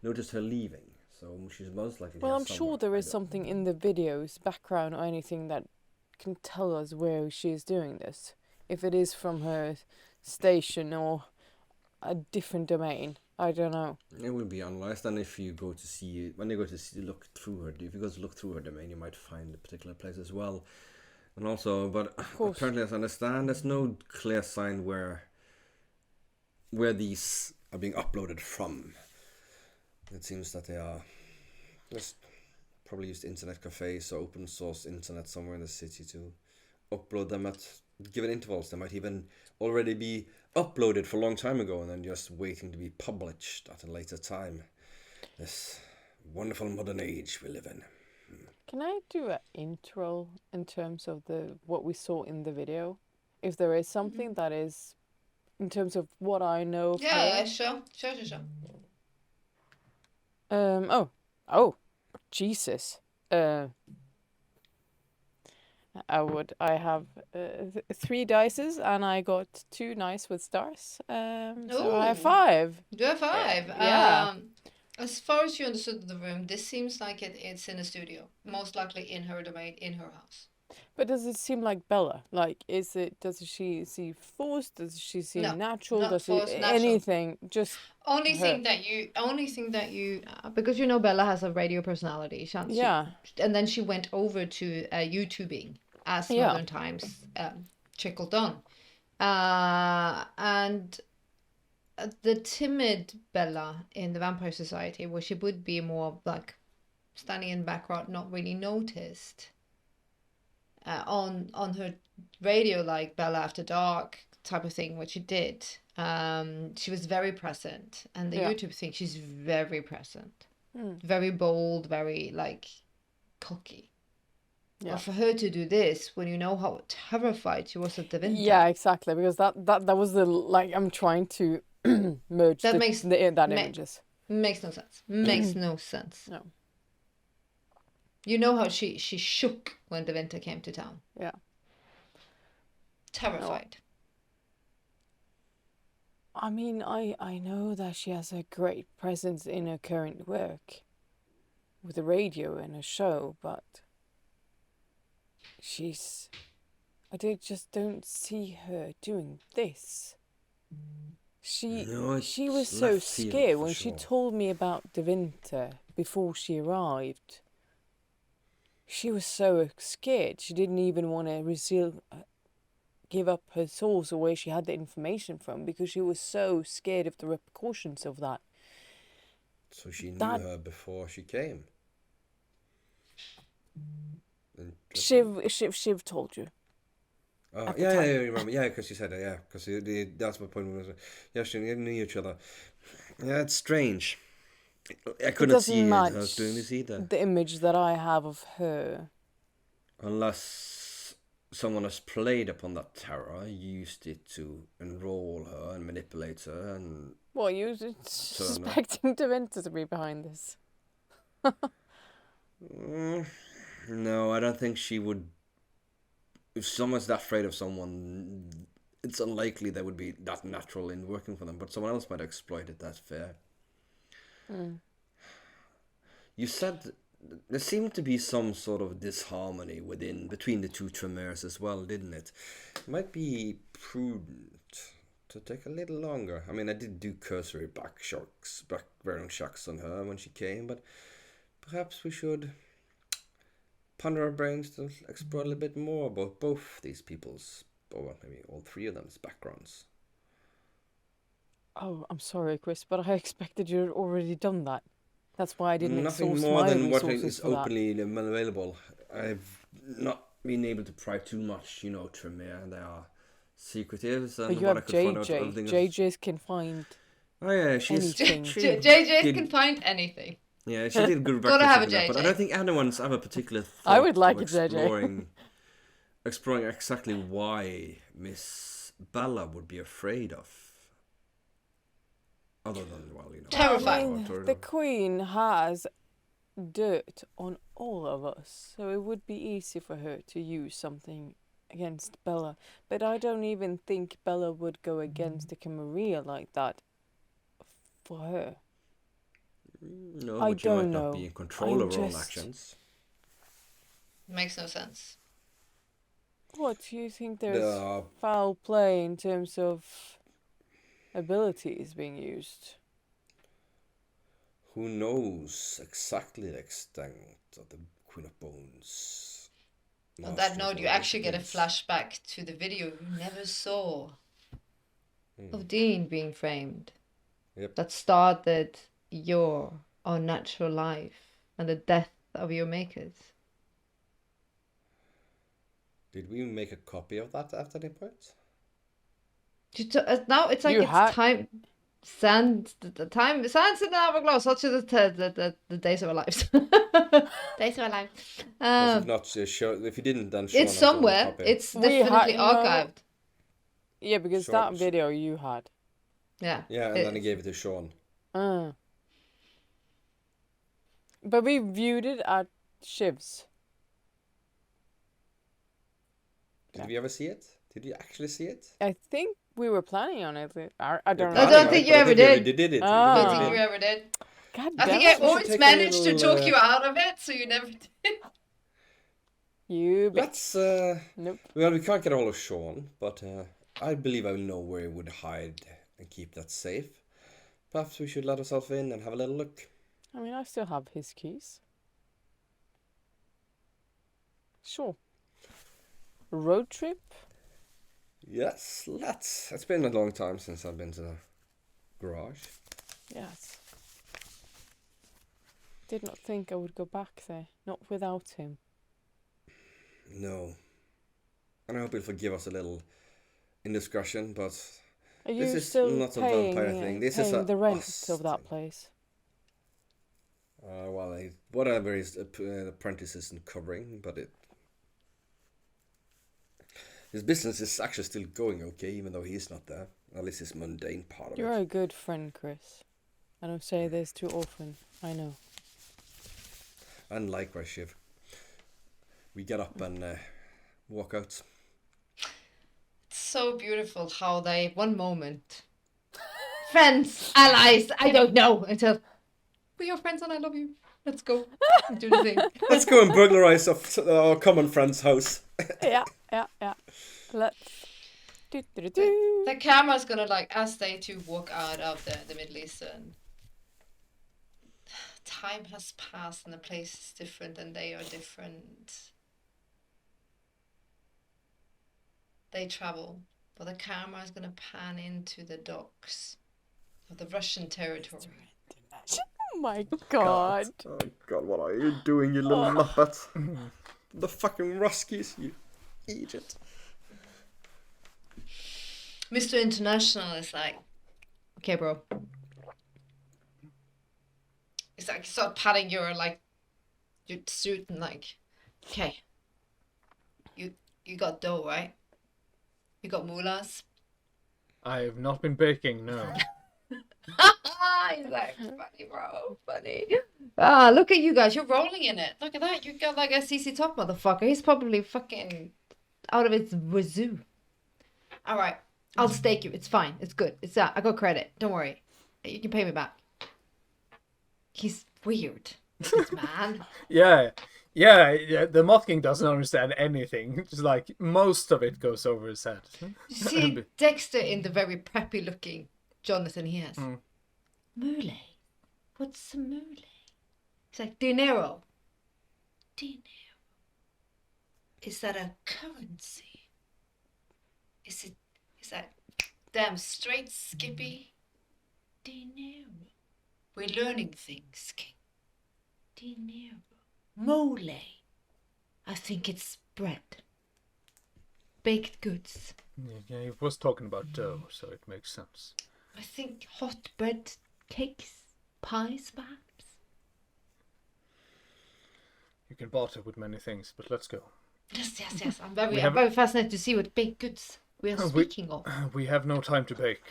noticed her leaving, so she's most likely Well, here I'm sure somewhere. there is something in the videos, background or anything that can tell us where she is doing this. If it is from her station or a different domain, I don't know. It will be unless, and if you go to see, when you go to see, look through her, if you go to look through her domain, you might find a particular place as well. And also, but apparently, as I understand, there's no clear sign where these are being uploaded from. It seems that they are just probably used internet cafes or open source internet somewhere in the city to upload them at given intervals. They might even already be uploaded for a long time ago and then just waiting to be published at a later time. This wonderful modern age we live in. Can I do an intro in terms of what we saw in the video? If there is something that is, in terms of what I know of her. Yeah, sure. Oh, Jesus. I have 3 dices and I got 2 nice with stars. So I have 5. You have 5. Yeah. As far as you understood the room, this seems like it's in a studio, most likely in her domain, in her house. But does it seem like Bella? Like, does she see forced? Does she see natural? Not forced, natural. Anything? Just only her. thing that you because you know Bella has a radio personality, shan't she? Yeah. And then she went over to YouTubing as modern times trickled on, and the timid Bella in the Vampire Society, where she would be more like standing in the background, not really noticed. On her radio, like Bella After Dark type of thing, what she did, she was very present. And the YouTube thing, she's very present, very bold, very like cocky. Yeah. But for her to do this, when you know how terrified she was of the Vinta. Yeah, exactly, because that was the I'm trying to merge that images. Makes no sense. Makes no sense. No. You know how she shook when the Vinta came to town. Yeah. Terrified. No. I mean, I know that she has a great presence in her current work with the radio and a show, but I just don't see her doing this. She was so scared when she told me about the Vinta before she arrived. She was so scared. She didn't even want to give up her source or where she had the information from because she was so scared of the repercussions of that. So she knew her before she came? Shiv told you. Oh, yeah, I remember. Yeah, because she said that, yeah. Because that's my point. Yeah, she knew each other. Yeah, it's strange. I couldn't see her doing this either. The image that I have of her. Unless someone has played upon that terror, used it to enroll her and manipulate her and... What, you suspecting Devinta to be behind this? No, I don't think she would... If someone's that afraid of someone, it's unlikely they would be that natural in working for them, but someone else might have exploited that fair. You said there seemed to be some sort of disharmony between the two Tremors as well, didn't it? It might be prudent to take a little longer. I mean, I did do cursory background checks on her when she came, but perhaps we should ponder our brains to explore a little bit more about both these people's, or maybe all 3 of them's backgrounds. Oh, I'm sorry, Chris, but I expected you'd already done that. That's why I didn't Nothing exhaust more my than what resources is for that. openly available. I've not been able to pry too much, Tremere. They are secretive But and you what have I could find out. JJ. Everything JJ's can find Oh yeah, she's anything. JJ did- can find anything. yeah, she did good Gotta records have a of that, but I JJ. don't think anyone's ever particularly I thought would like of a JJ. exploring exactly why Miss Bella would be afraid of. Other than, well, Terrified. I mean, the Queen has dirt on all of us, so it would be easy for her to use something against Bella. But I don't even think Bella would go against the Camarilla like that for her. No, I but you might don't not know. be in control I'm of your own just- actions. Makes no sense. What, do you think there's The, foul play in terms of abilities being used? who knows exactly the extent of the Queen of Bones? On that mastery of note, you all these actually get a things. flashback to the video you never saw Hmm. of Dean being framed. Yep. That started your unnatural life and the death of your makers. Did we make a copy of that after any point? Now it's like You it's had- time. The time sands in the hourglass, such as the days of our lives. Days of our lives. If not, show, if you didn't, then show It's us on the somewhere. copy. It's We had- definitely no. archived. Yeah, because Sure, that sure. video you had. Yeah. Yeah, and then he gave it to Sean. But we viewed it at Shiv's. Did we ever see it? Did you actually see it? I think we were planning on it. I don't I know. don't think you ever did. Did it. Ah. I You don't think never you did. ever did. God I damn think it. I we should always take a managed to little, talk you out of it, so you never did. You bet. Let's, Nope. well, we can't get a hold of Sean, but I believe I know where he would hide and keep that safe. Perhaps we should let ourselves in and have a little look. I mean, I still have his keys. Sure. Road trip? Yes, let's. It's been a long time since I've been to the garage. Yes. Did not think I would go back there. Not without him. No. And I hope you'll forgive us a little indiscretion, but Are This you is still not a paying, vampire thing. This is paying a the rent us of that thing. place? well, whatever his apprentice isn't covering, but his business is actually still going okay, even though he's not there. At least his mundane part of You're it. a good friend, Chris. I don't say this too often. I know. And likewise, Shiv. We get up and walk out. It's so beautiful how they, one moment, friends, allies, I don't know, until we're your friends and I love you. Let's go and do the thing. Let's go and burglarize our common friend's house. Yeah. Let's. Do. The camera's gonna, like, as they two walk out of the Middle Eastern, time has passed and the place is different and they are different. They travel, but the camera is gonna pan into the docks of the Russian territory. Oh my god. Oh god, what are you doing, you little muppet? The fucking Ruskies, you idiot. Mr. International is like, okay, bro. It's like start patting your suit and like, okay. You got dough, right? You got mullahs. I have not been baking, no. He's like, funny, bro, funny. Ah, look at you guys. You're rolling in it. Look at that. You got like a CC Top motherfucker. He's probably fucking out of his wazoo. All right. I'll stake you. It's fine. It's good. It's I got credit. Don't worry. You can pay me back. He's weird. This man. Yeah. The Moth King doesn't understand anything. Just like most of it goes over his head. You see Dexter in the very preppy looking Jonathan he has. Mule. What's a mule? He's like, dinero. Dinero. Is that a currency? Is that damn straight, Skippy? Dinero. We're learning things, King. Dinero. Mole. I think it's bread. Baked goods. Yeah, he was talking about dough, so it makes sense. I think hot bread, cakes, pies, perhaps. You can barter with many things, but let's go. Yes. I'm We I'm have- very fascinated to see what baked goods we are speaking of. We have no time to bake.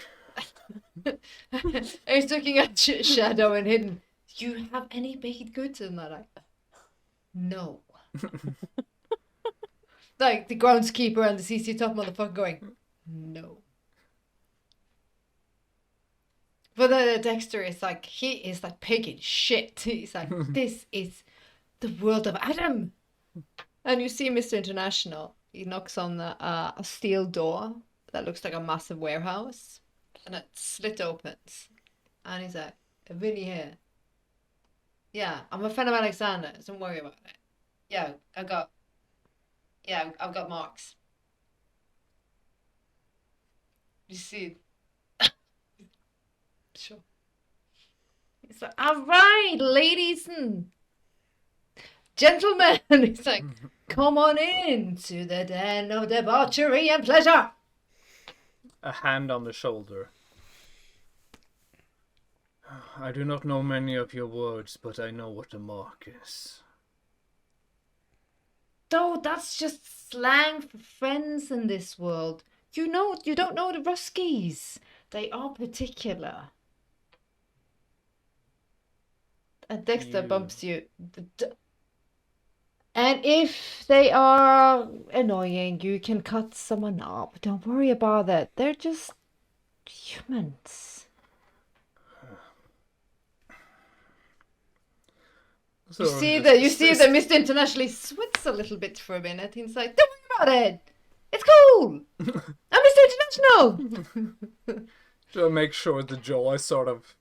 He's looking at Shadow and Hidden. Do you have any baked goods? And they're like, no. Like the groundskeeper and the CC top motherfucker going, no. But then Dexter is like, he is like picking shit. He's like, this is the world of Adam. And you see Mr. International. He knocks on a steel door that looks like a massive warehouse. And it slit opens. And he's like, Vinny here. Yeah, I'm a friend of Alexander's. Don't worry about it. Yeah, I've got marks. You see? Sure. He's like, all right, ladies and gentlemen. He's like, come on in to the den of debauchery and pleasure. A hand on the shoulder. I do not know many of your words, but I know what a mark is. No, that's just slang for friends in this world. You don't know the Ruskies. They are particular. And Dexter bumps you. And if they are annoying, you can cut someone up. Don't worry about it. They're just humans. So You see that Mr. Internationally sweats a little bit for a minute. He's like, don't worry about it. It's cool. I'm Mr. International. to make sure the jaw is sort of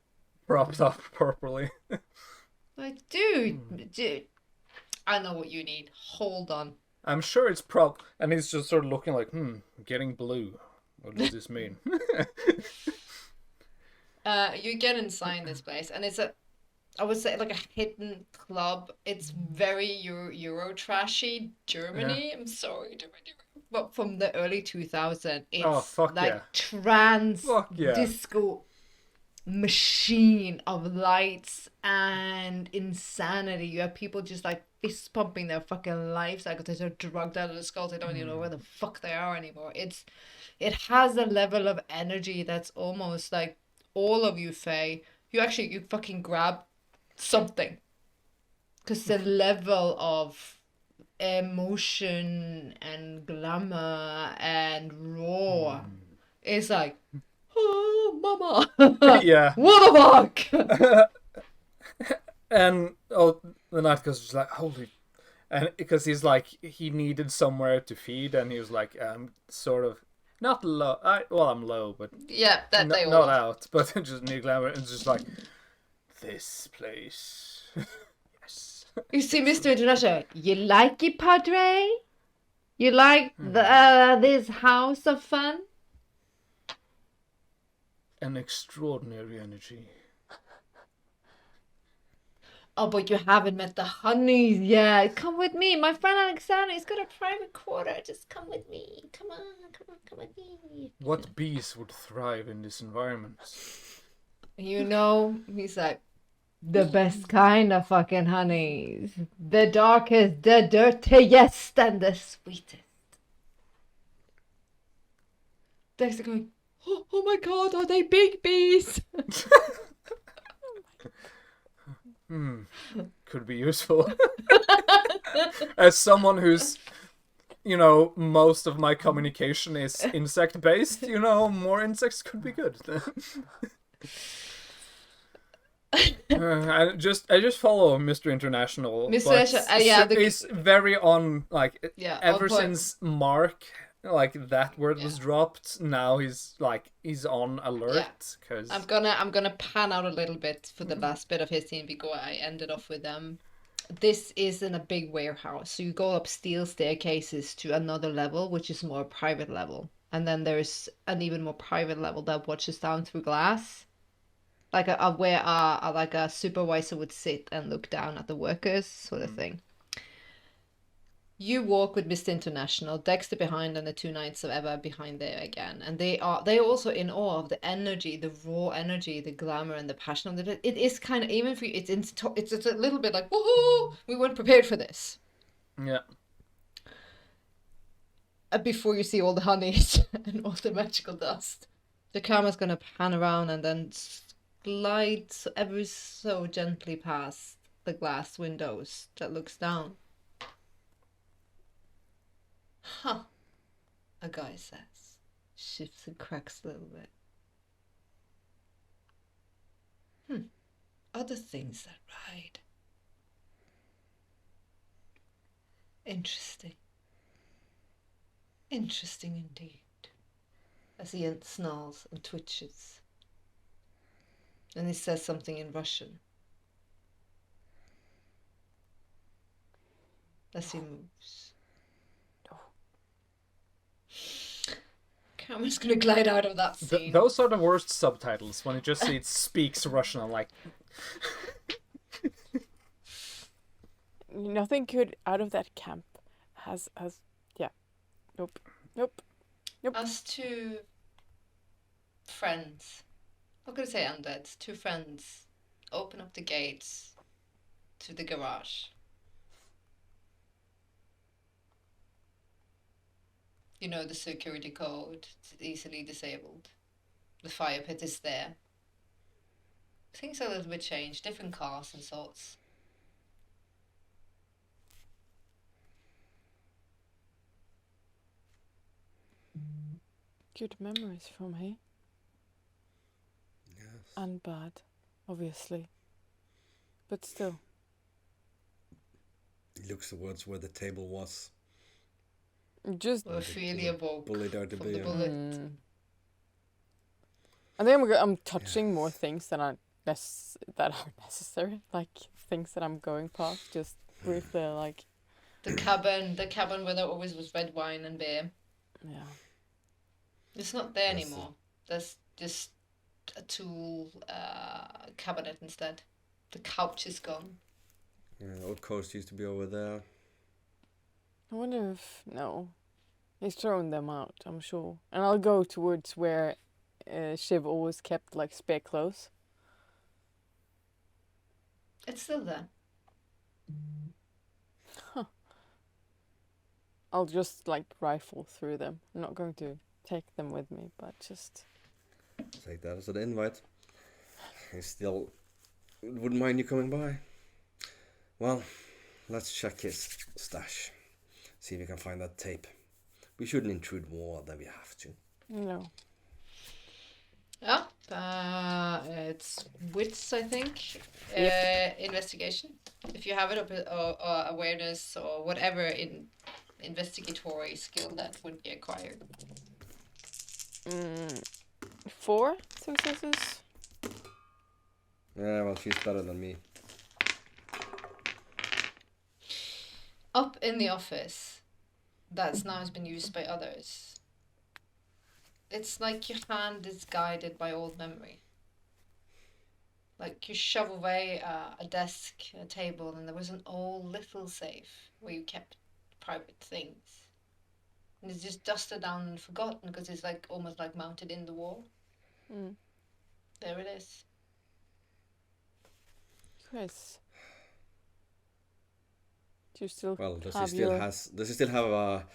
propped up properly. Like, dude, I know what you need. Hold on. I'm sure it's and he's just sort of looking like, getting blue. What does this mean? You get inside this place, and it's I would say like a hidden club. It's very Euro trashy Germany. I'm sorry, Germany, but from the early 2000s, it's trans disco machine of lights and insanity. You have people just like fist pumping their fucking lives out because they're drugged out of the skulls. They don't even know where the fuck they are anymore. It has a level of energy that's almost like all of you, Faye. You fucking grab something because the level of emotion and glamour and raw is like, oh, mama. Yeah. What a fuck. And the night goes just like, holy, and because he's like, he needed somewhere to feed, and he was like, sort of not low. I'm low, but Yeah, that they all not are. out, but just need glamour, and just like this place. Yes. You see, Mr. International, you like it, Padre? You like this house of fun? An extraordinary energy. Oh, but you haven't met the honeys yet. Come with me. My friend Alexander, he's got a private quarter. Just come with me. Come with me. What bees would thrive in this environment? You know, he's like, the best kind of fucking honeys. The darkest, the dirtiest, and the sweetest. Dexter going, oh my god, are they big bees? Could be useful. As someone who's, most of my communication is insect based, more insects could be good. I just follow Mr. International. He's very on ever on point. since Mark that word was dropped. Now he's on alert because I'm gonna pan out a little bit for the last bit of his scene because I ended off with this isn't a big warehouse, so you go up steel staircases to another level, which is more private level, and then there's an even more private level that watches down through glass, like where a supervisor would sit and look down at the workers, sort of thing. You walk with Mr. International, Dexter behind, and the two Knights of Eva behind there again. And they're also in awe of the energy, the raw energy, the glamour, and the passion of it. It is kind of, even for you, it's a little bit like, woohoo! We weren't prepared for this. Yeah. Before you see all the honeys and all the magical dust, the camera's gonna pan around and then glide ever so gently past the glass windows that looks down. Huh, a guy says. Shifts and cracks a little bit. Other things that ride. Interesting. Interesting indeed. As he snarls and twitches. And he says something in Russian. As he moves. Cameron's gonna glide out of that scene. Those are the worst subtitles, when you just see it speaks Russian. I'm like, Nothing good out of that camp yeah. Nope. Us two friends, I'm gonna say undead, two friends, open up the gates to the garage. You know the security code, it's easily disabled. The fire pit is there. Things are a little bit changed, different cars and sorts. Good memories from here. Yes. And bad, obviously. But still. He looks towards where the table was. Just Ophelia woke Bullied out to from be. the bullet. I think I'm touching more things that are necessary, like things that I'm going past, just briefly, like. The cabin where there always was red wine and beer. Yeah. It's not there That's anymore. There's just a tool cabinet instead. The couch is gone. Yeah, old coast used to be over there. I wonder if he's thrown them out. I'm sure, and I'll go towards where Shiv always kept like spare clothes. It's still there. I'll just like rifle through them. I'm not going to take them with me, but just Take that as an invite. He still wouldn't mind you coming by. Well, let's check his stash. See if we can find that tape. We shouldn't intrude more than we have to. no. Yeah, it's wits, I think. Investigation. If you have it, or awareness, or whatever investigatory skill that would be acquired. 4 successes. Yeah, well, she's better than me. Up in the office, that's now has been used by others. It's like your hand is guided by old memory. Like you shove away a desk, a table, and there was an old little safe where you kept private things. And it's just dusted down and forgotten because it's like almost like mounted in the wall. There it is. Chris. Do you still Well, does he have still your... does he still have a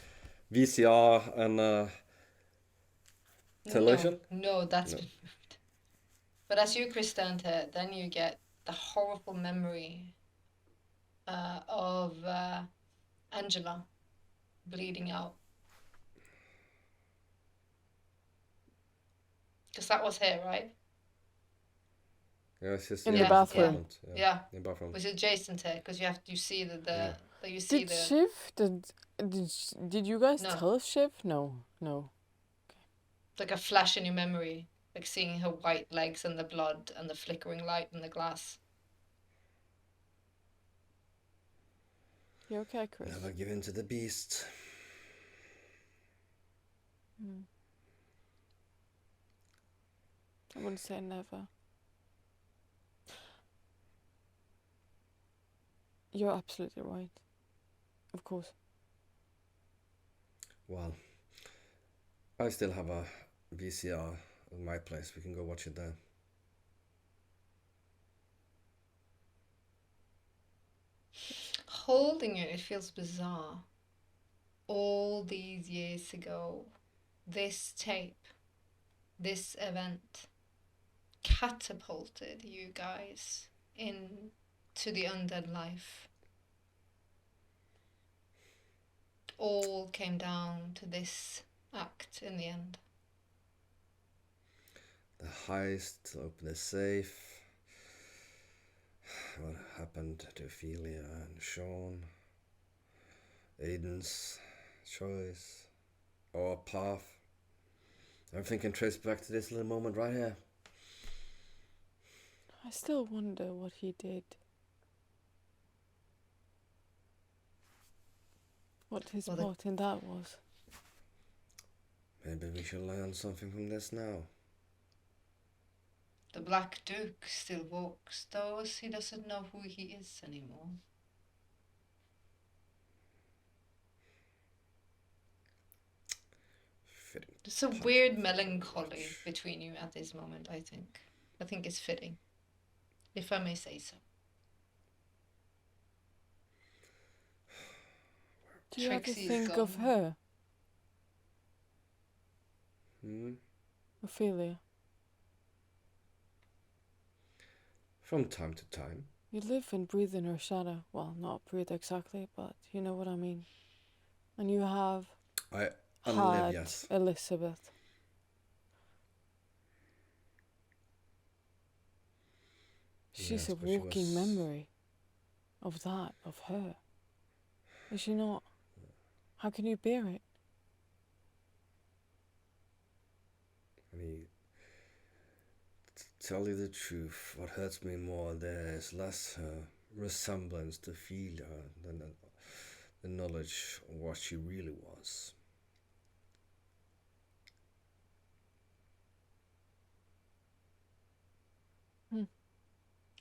VCR and television? No, that's No. been moved. But as you, Chris, stand here, then you get the horrible memory of Angela bleeding out. Because that was here, right? Yeah, it's just In the Yeah, bathroom. apartment. Yeah. In the bathroom. Was adjacent here? Because you see that Yeah. you see Did the Shiv... Did you guys No. tell Shiv? No. like a flash in your memory, like seeing her white legs and the blood and the flickering light in the glass. You okay, Chris? Never give in to the beast. I wouldn't say never. You're absolutely right. Of course. Well, I still have a VCR at my place. We can go watch it there. Holding it feels bizarre. All these years ago, this tape, this event, catapulted you guys into the undead life. All came down to this act in the end. The heist, to open the safe. What happened to Ophelia and Sean? Aiden's choice. Our path. Everything can trace back to this little moment right here. I still wonder what he did. What his Well, part in that was. Maybe we should learn something from this now. The Black Duke still walks, though he doesn't know who he is anymore. Fitting. There's a weird melancholy between you at this moment, I think. I think it's fitting, if I may say so. Do you ever Trixie is think of gone. her, Ophelia? From time to time. You live and breathe in her shadow. Well, not breathe exactly, but you know what I mean. And you have I had live, yes. Elizabeth. She's Yes, a but she walking was- memory of that, of her. Is she not? How can you bear it? I mean, to tell you the truth, what hurts me more there is less her resemblance to Ophelia than the knowledge of what she really was.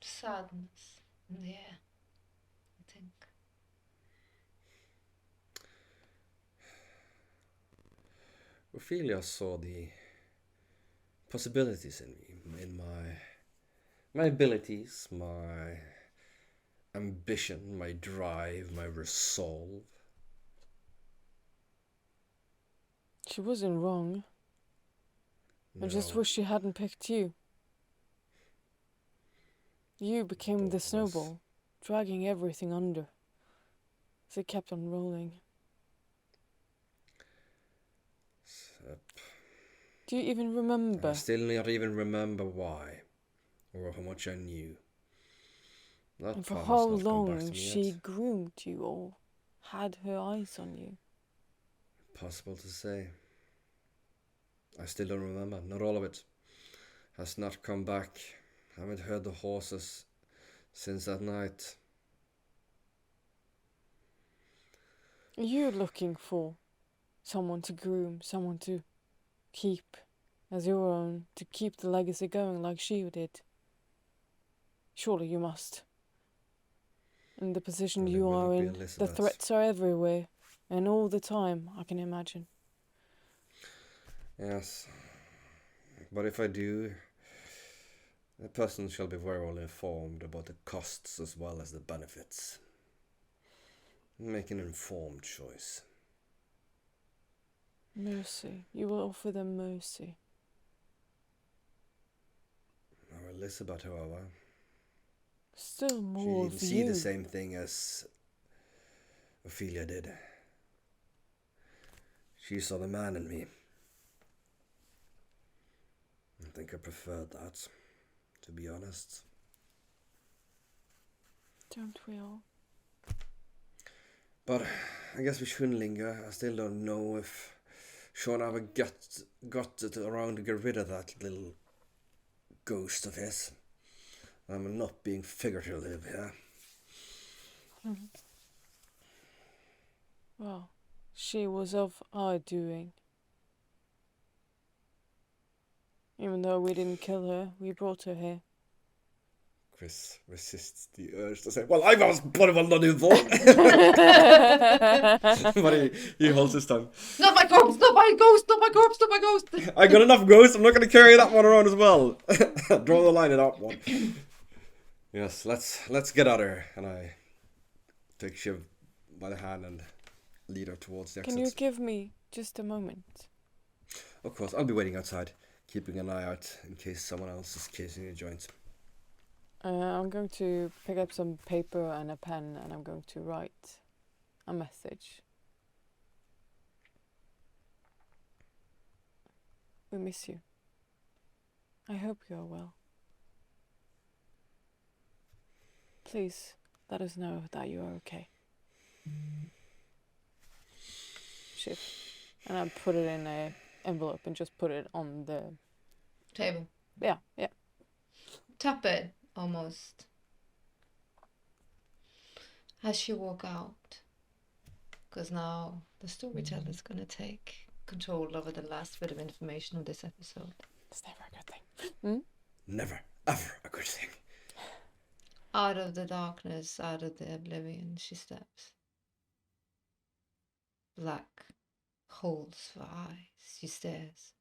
Sadness in the air, I think. Ophelia saw the possibilities in me, in my abilities, my ambition, my drive, my resolve. She wasn't wrong. I just No, wish she hadn't picked you. You became both the of us. snowball, dragging everything under as it kept on rolling. Do you even remember? I still not even remember why or how much I knew. That And for part how has not come back long to me she yet. groomed you or had her eyes on you? Possible to say. I still don't remember. Not all of it has not come back. Haven't heard the horses since that night. Are you looking for someone to groom, someone to keep as your own, to keep the legacy going like she did? Surely you must. In the position Well, it you will are not be in, the Elizabeth. threats are everywhere and all the time, I can imagine. Yes. But if I do, the person shall be very well informed about the costs as well as the benefits. Make an informed choice. Mercy. You will offer them mercy. Our Elizabeth, however, Still she more didn't of see you. the same thing as Ophelia did. She saw the man in me. I think I preferred that, to be honest. Don't we all? But I guess we shouldn't linger. I still don't know if Sean ever got it around to get rid of that little ghost of his. I'm not being figurative here. Well, she was of our doing. Even though we didn't kill her, we brought her here. Chris resists the urge to say, well, I was born well done for. But he holds his tongue. Not my corpse, not my ghost, not my corpse, not my ghost. I got enough ghosts, I'm not going to carry that one around as well. Draw the line at that one. Yes, let's get out of here. And I take Shiv by the hand and lead her towards the exit. Can you give me just a moment? Of course, I'll be waiting outside, keeping an eye out in case someone else is casing the joint. I'm going to pick up some paper and a pen, and I'm going to write a message. We miss you. I hope you are well. Please let us know that you are okay. Shiv. And I put it in a envelope and just put it on the Table. yeah. Tap it, almost. As you walk out. Because now the storyteller is going to take control over the last bit of information of this episode. It's never a good thing. Never, ever a good thing. Out of the darkness, out of the oblivion, she steps. Black holes for eyes. She stares.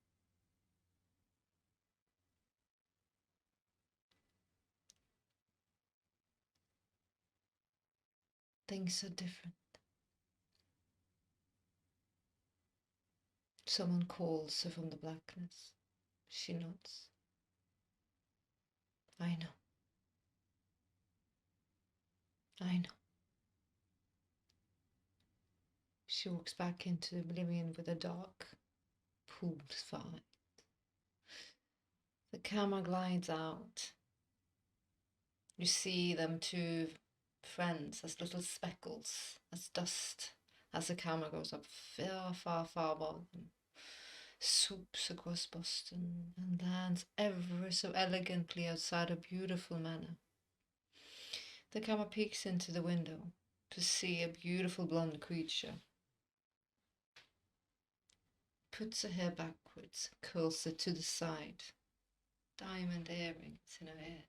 Things are different. Someone calls her from the blackness. She nods. I know. I know. She walks back into oblivion with a dark, pooled fight. The camera glides out. You see them two friends as little speckles, as dust, as the camera goes up far, far, far above them, swoops across Boston and lands ever so elegantly outside a beautiful manor. The camera peeks into the window to see a beautiful blonde creature. Puts her hair backwards, curls it to the side. Diamond earrings in her ears.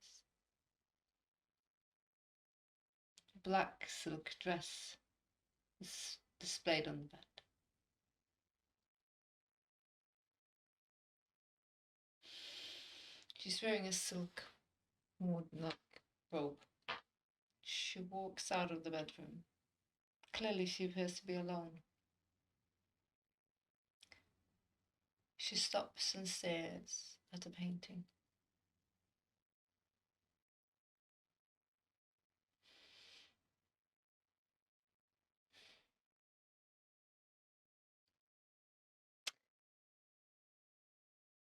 Black silk dress is displayed on the bed. She's wearing a silk warden-like robe. She walks out of the bedroom. Clearly she appears to be alone. She stops and stares at a painting.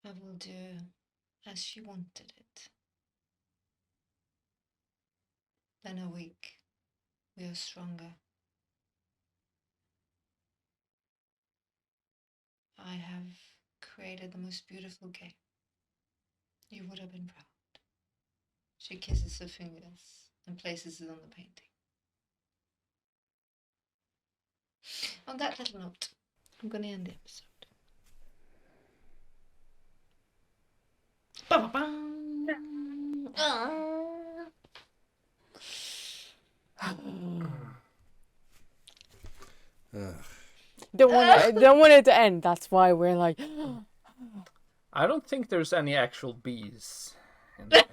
I will do as she wanted it. Then a week, we are stronger. I have created the most beautiful game. You would have been proud. She kisses her fingers and places it on the painting. On that little note, I'm going to end the episode. Ba-ba-bam. Don't want it to end. That's why we're like I don't think there's any actual bees. in there.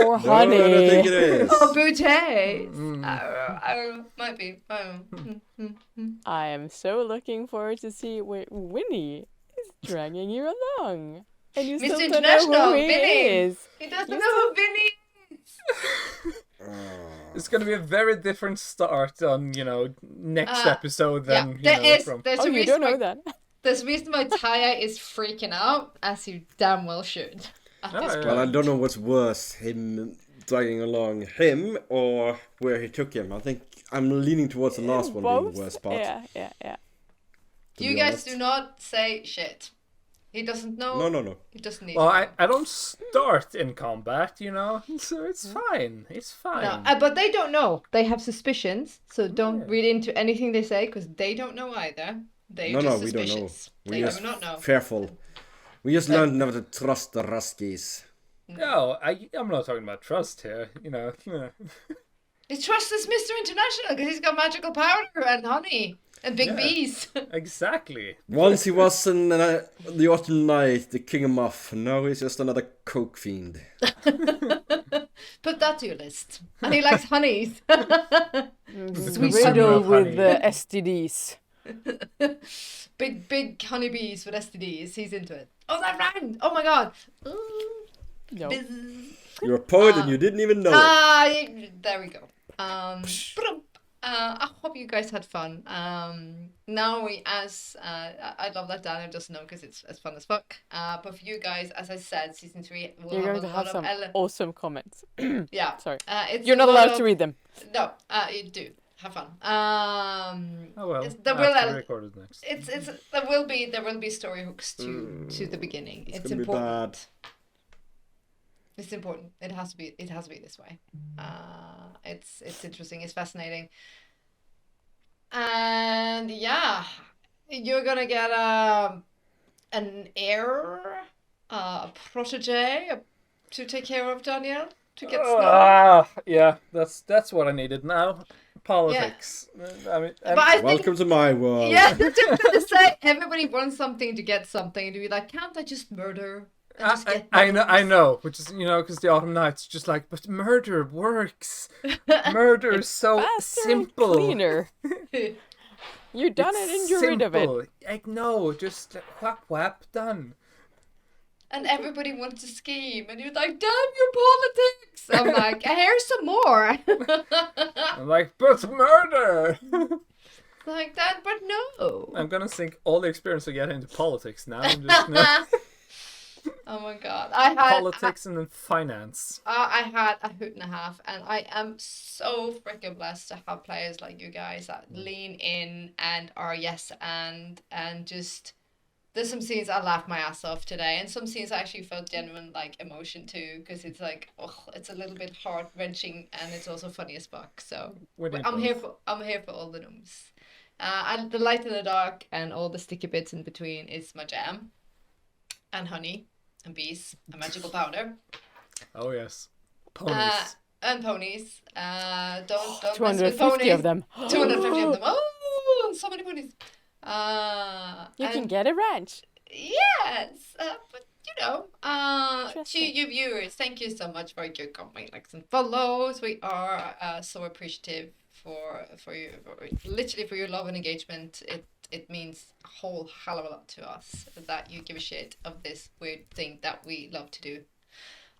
or No, I don't think honey. it is. Oh, bouquets. I don't know. Might be. I don't know. I am so looking forward to see where Winnie is dragging you along. And you still Mr. don't know International, who he Vinny. is. He doesn't know who Vinny is. It's gonna be a very different start on, next episode than, from... There's Oh, a you reason don't know why, that. there's a reason why Taya is freaking out, as you damn well should. At Oh, this yeah. point. Well, I don't know what's worse, him dragging along him or where he took him. I think I'm leaning towards the last one being the worst part. Yeah. to You be guys honest. do not say shit. He doesn't know. No. He doesn't need Well, to know. I don't start in combat, so it's fine. It's fine. No, but they don't know. They have suspicions, so don't Yeah. read into anything they say, because they don't know either. They're No, just we don't know. suspicious. We They just do not know. fearful. We just learned never to trust the Ruskies. No, I'm not talking about trust here. You know. He trusts this Mr. International because he's got magical powder and honey and big Yeah. bees. Exactly. Once he was in the Autumn Night, the king of Muff. Now he's just another coke fiend. Put that to your list. And he likes honeys. Sweet Riddle honey. with STDs. Big honeybees with STDs. He's into it. Oh, that rhymed! Oh my god! Ooh, No. biz- You're a poet and you didn't even know it. There we go. I hope you guys had fun. Now I love that Daniel doesn't know because it's fun as fuck. But for you guys, as I said, season 3 will You're have going a to lot have some of awesome comments. yeah. Sorry. It's You're a not lot allowed of- to read them. No, you do have fun. Oh well. There will after recorded next. there will be story hooks to the beginning. It's gonna be important. bad. It's important. It has to be this way. It's interesting. It's fascinating. And yeah, you're gonna get an heir, a protege to take care of Danielle to get Snow. Yeah, that's what I needed now. Politics. I mean, But I think Welcome to my world. yeah, that's what I'm gonna say. Everybody wants something to get something, and to be like, can't I just murder? And just get I notes?" know, which is because the Autumn Night's just like, but murder works. Murder is so Faster and simple. cleaner. You're done it and you're rid of it. Like, no, just whap whap, done. And everybody wants to scheme, and you're like, damn your politics! I'm like, here's some more. I'm like, but murder. Like that, but no. I'm gonna sink all the experience I get into politics now. I'm just Oh my god. I had politics and then finance. I had a hoot and a half, and I am so freaking blessed to have players like you guys that lean in and are yes and just. There's some scenes I laughed my ass off today, and some scenes I actually felt genuine like emotion too, because it's like, oh, it's a little bit heart wrenching, and it's also funny as fuck. So I'm here for all the gnomes. And the light and the dark and all the sticky bits in between is my jam, and honey, and bees, and magical powder. Oh yes, ponies. And ponies. Don't mess 250 with ponies. of them. 250 of them. Oh, so many ponies. You can get a ranch. Yes, but to Interesting. you viewers, thank you so much for your comment, likes, and follows. We are so appreciative for you, literally for your love and engagement. It means a whole hell of a lot to us that you give a shit of this weird thing that we love to do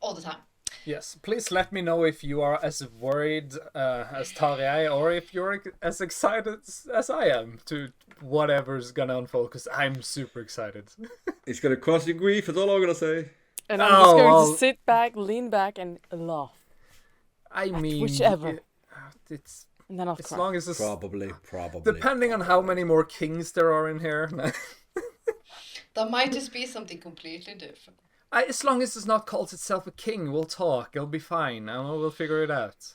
all the time. Yes, please let me know if you are as worried as Tarjei, or if you're as excited as I am to whatever's gonna unfold, because I'm super excited. It's gonna cause you grief, that's all I'm gonna say. And I'm just going well. to sit back, lean back, and laugh. I mean, whichever. It's And then I'll as cry. long as it's Probably. depending on how many more kings there are in here. That might just be something completely different. As long as it's not called itself a king, we'll talk. It'll be fine. We'll figure it out.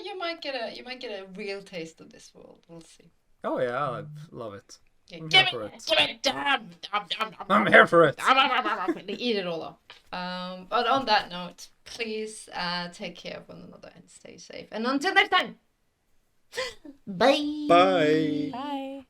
You might get a real taste of this world. We'll see. Oh yeah, I love it. Yeah, I'm give here for it, it. give it, I'm here for it. Eat it all up. But on that note, please take care of one another and stay safe. And until next time, bye. Bye. Bye.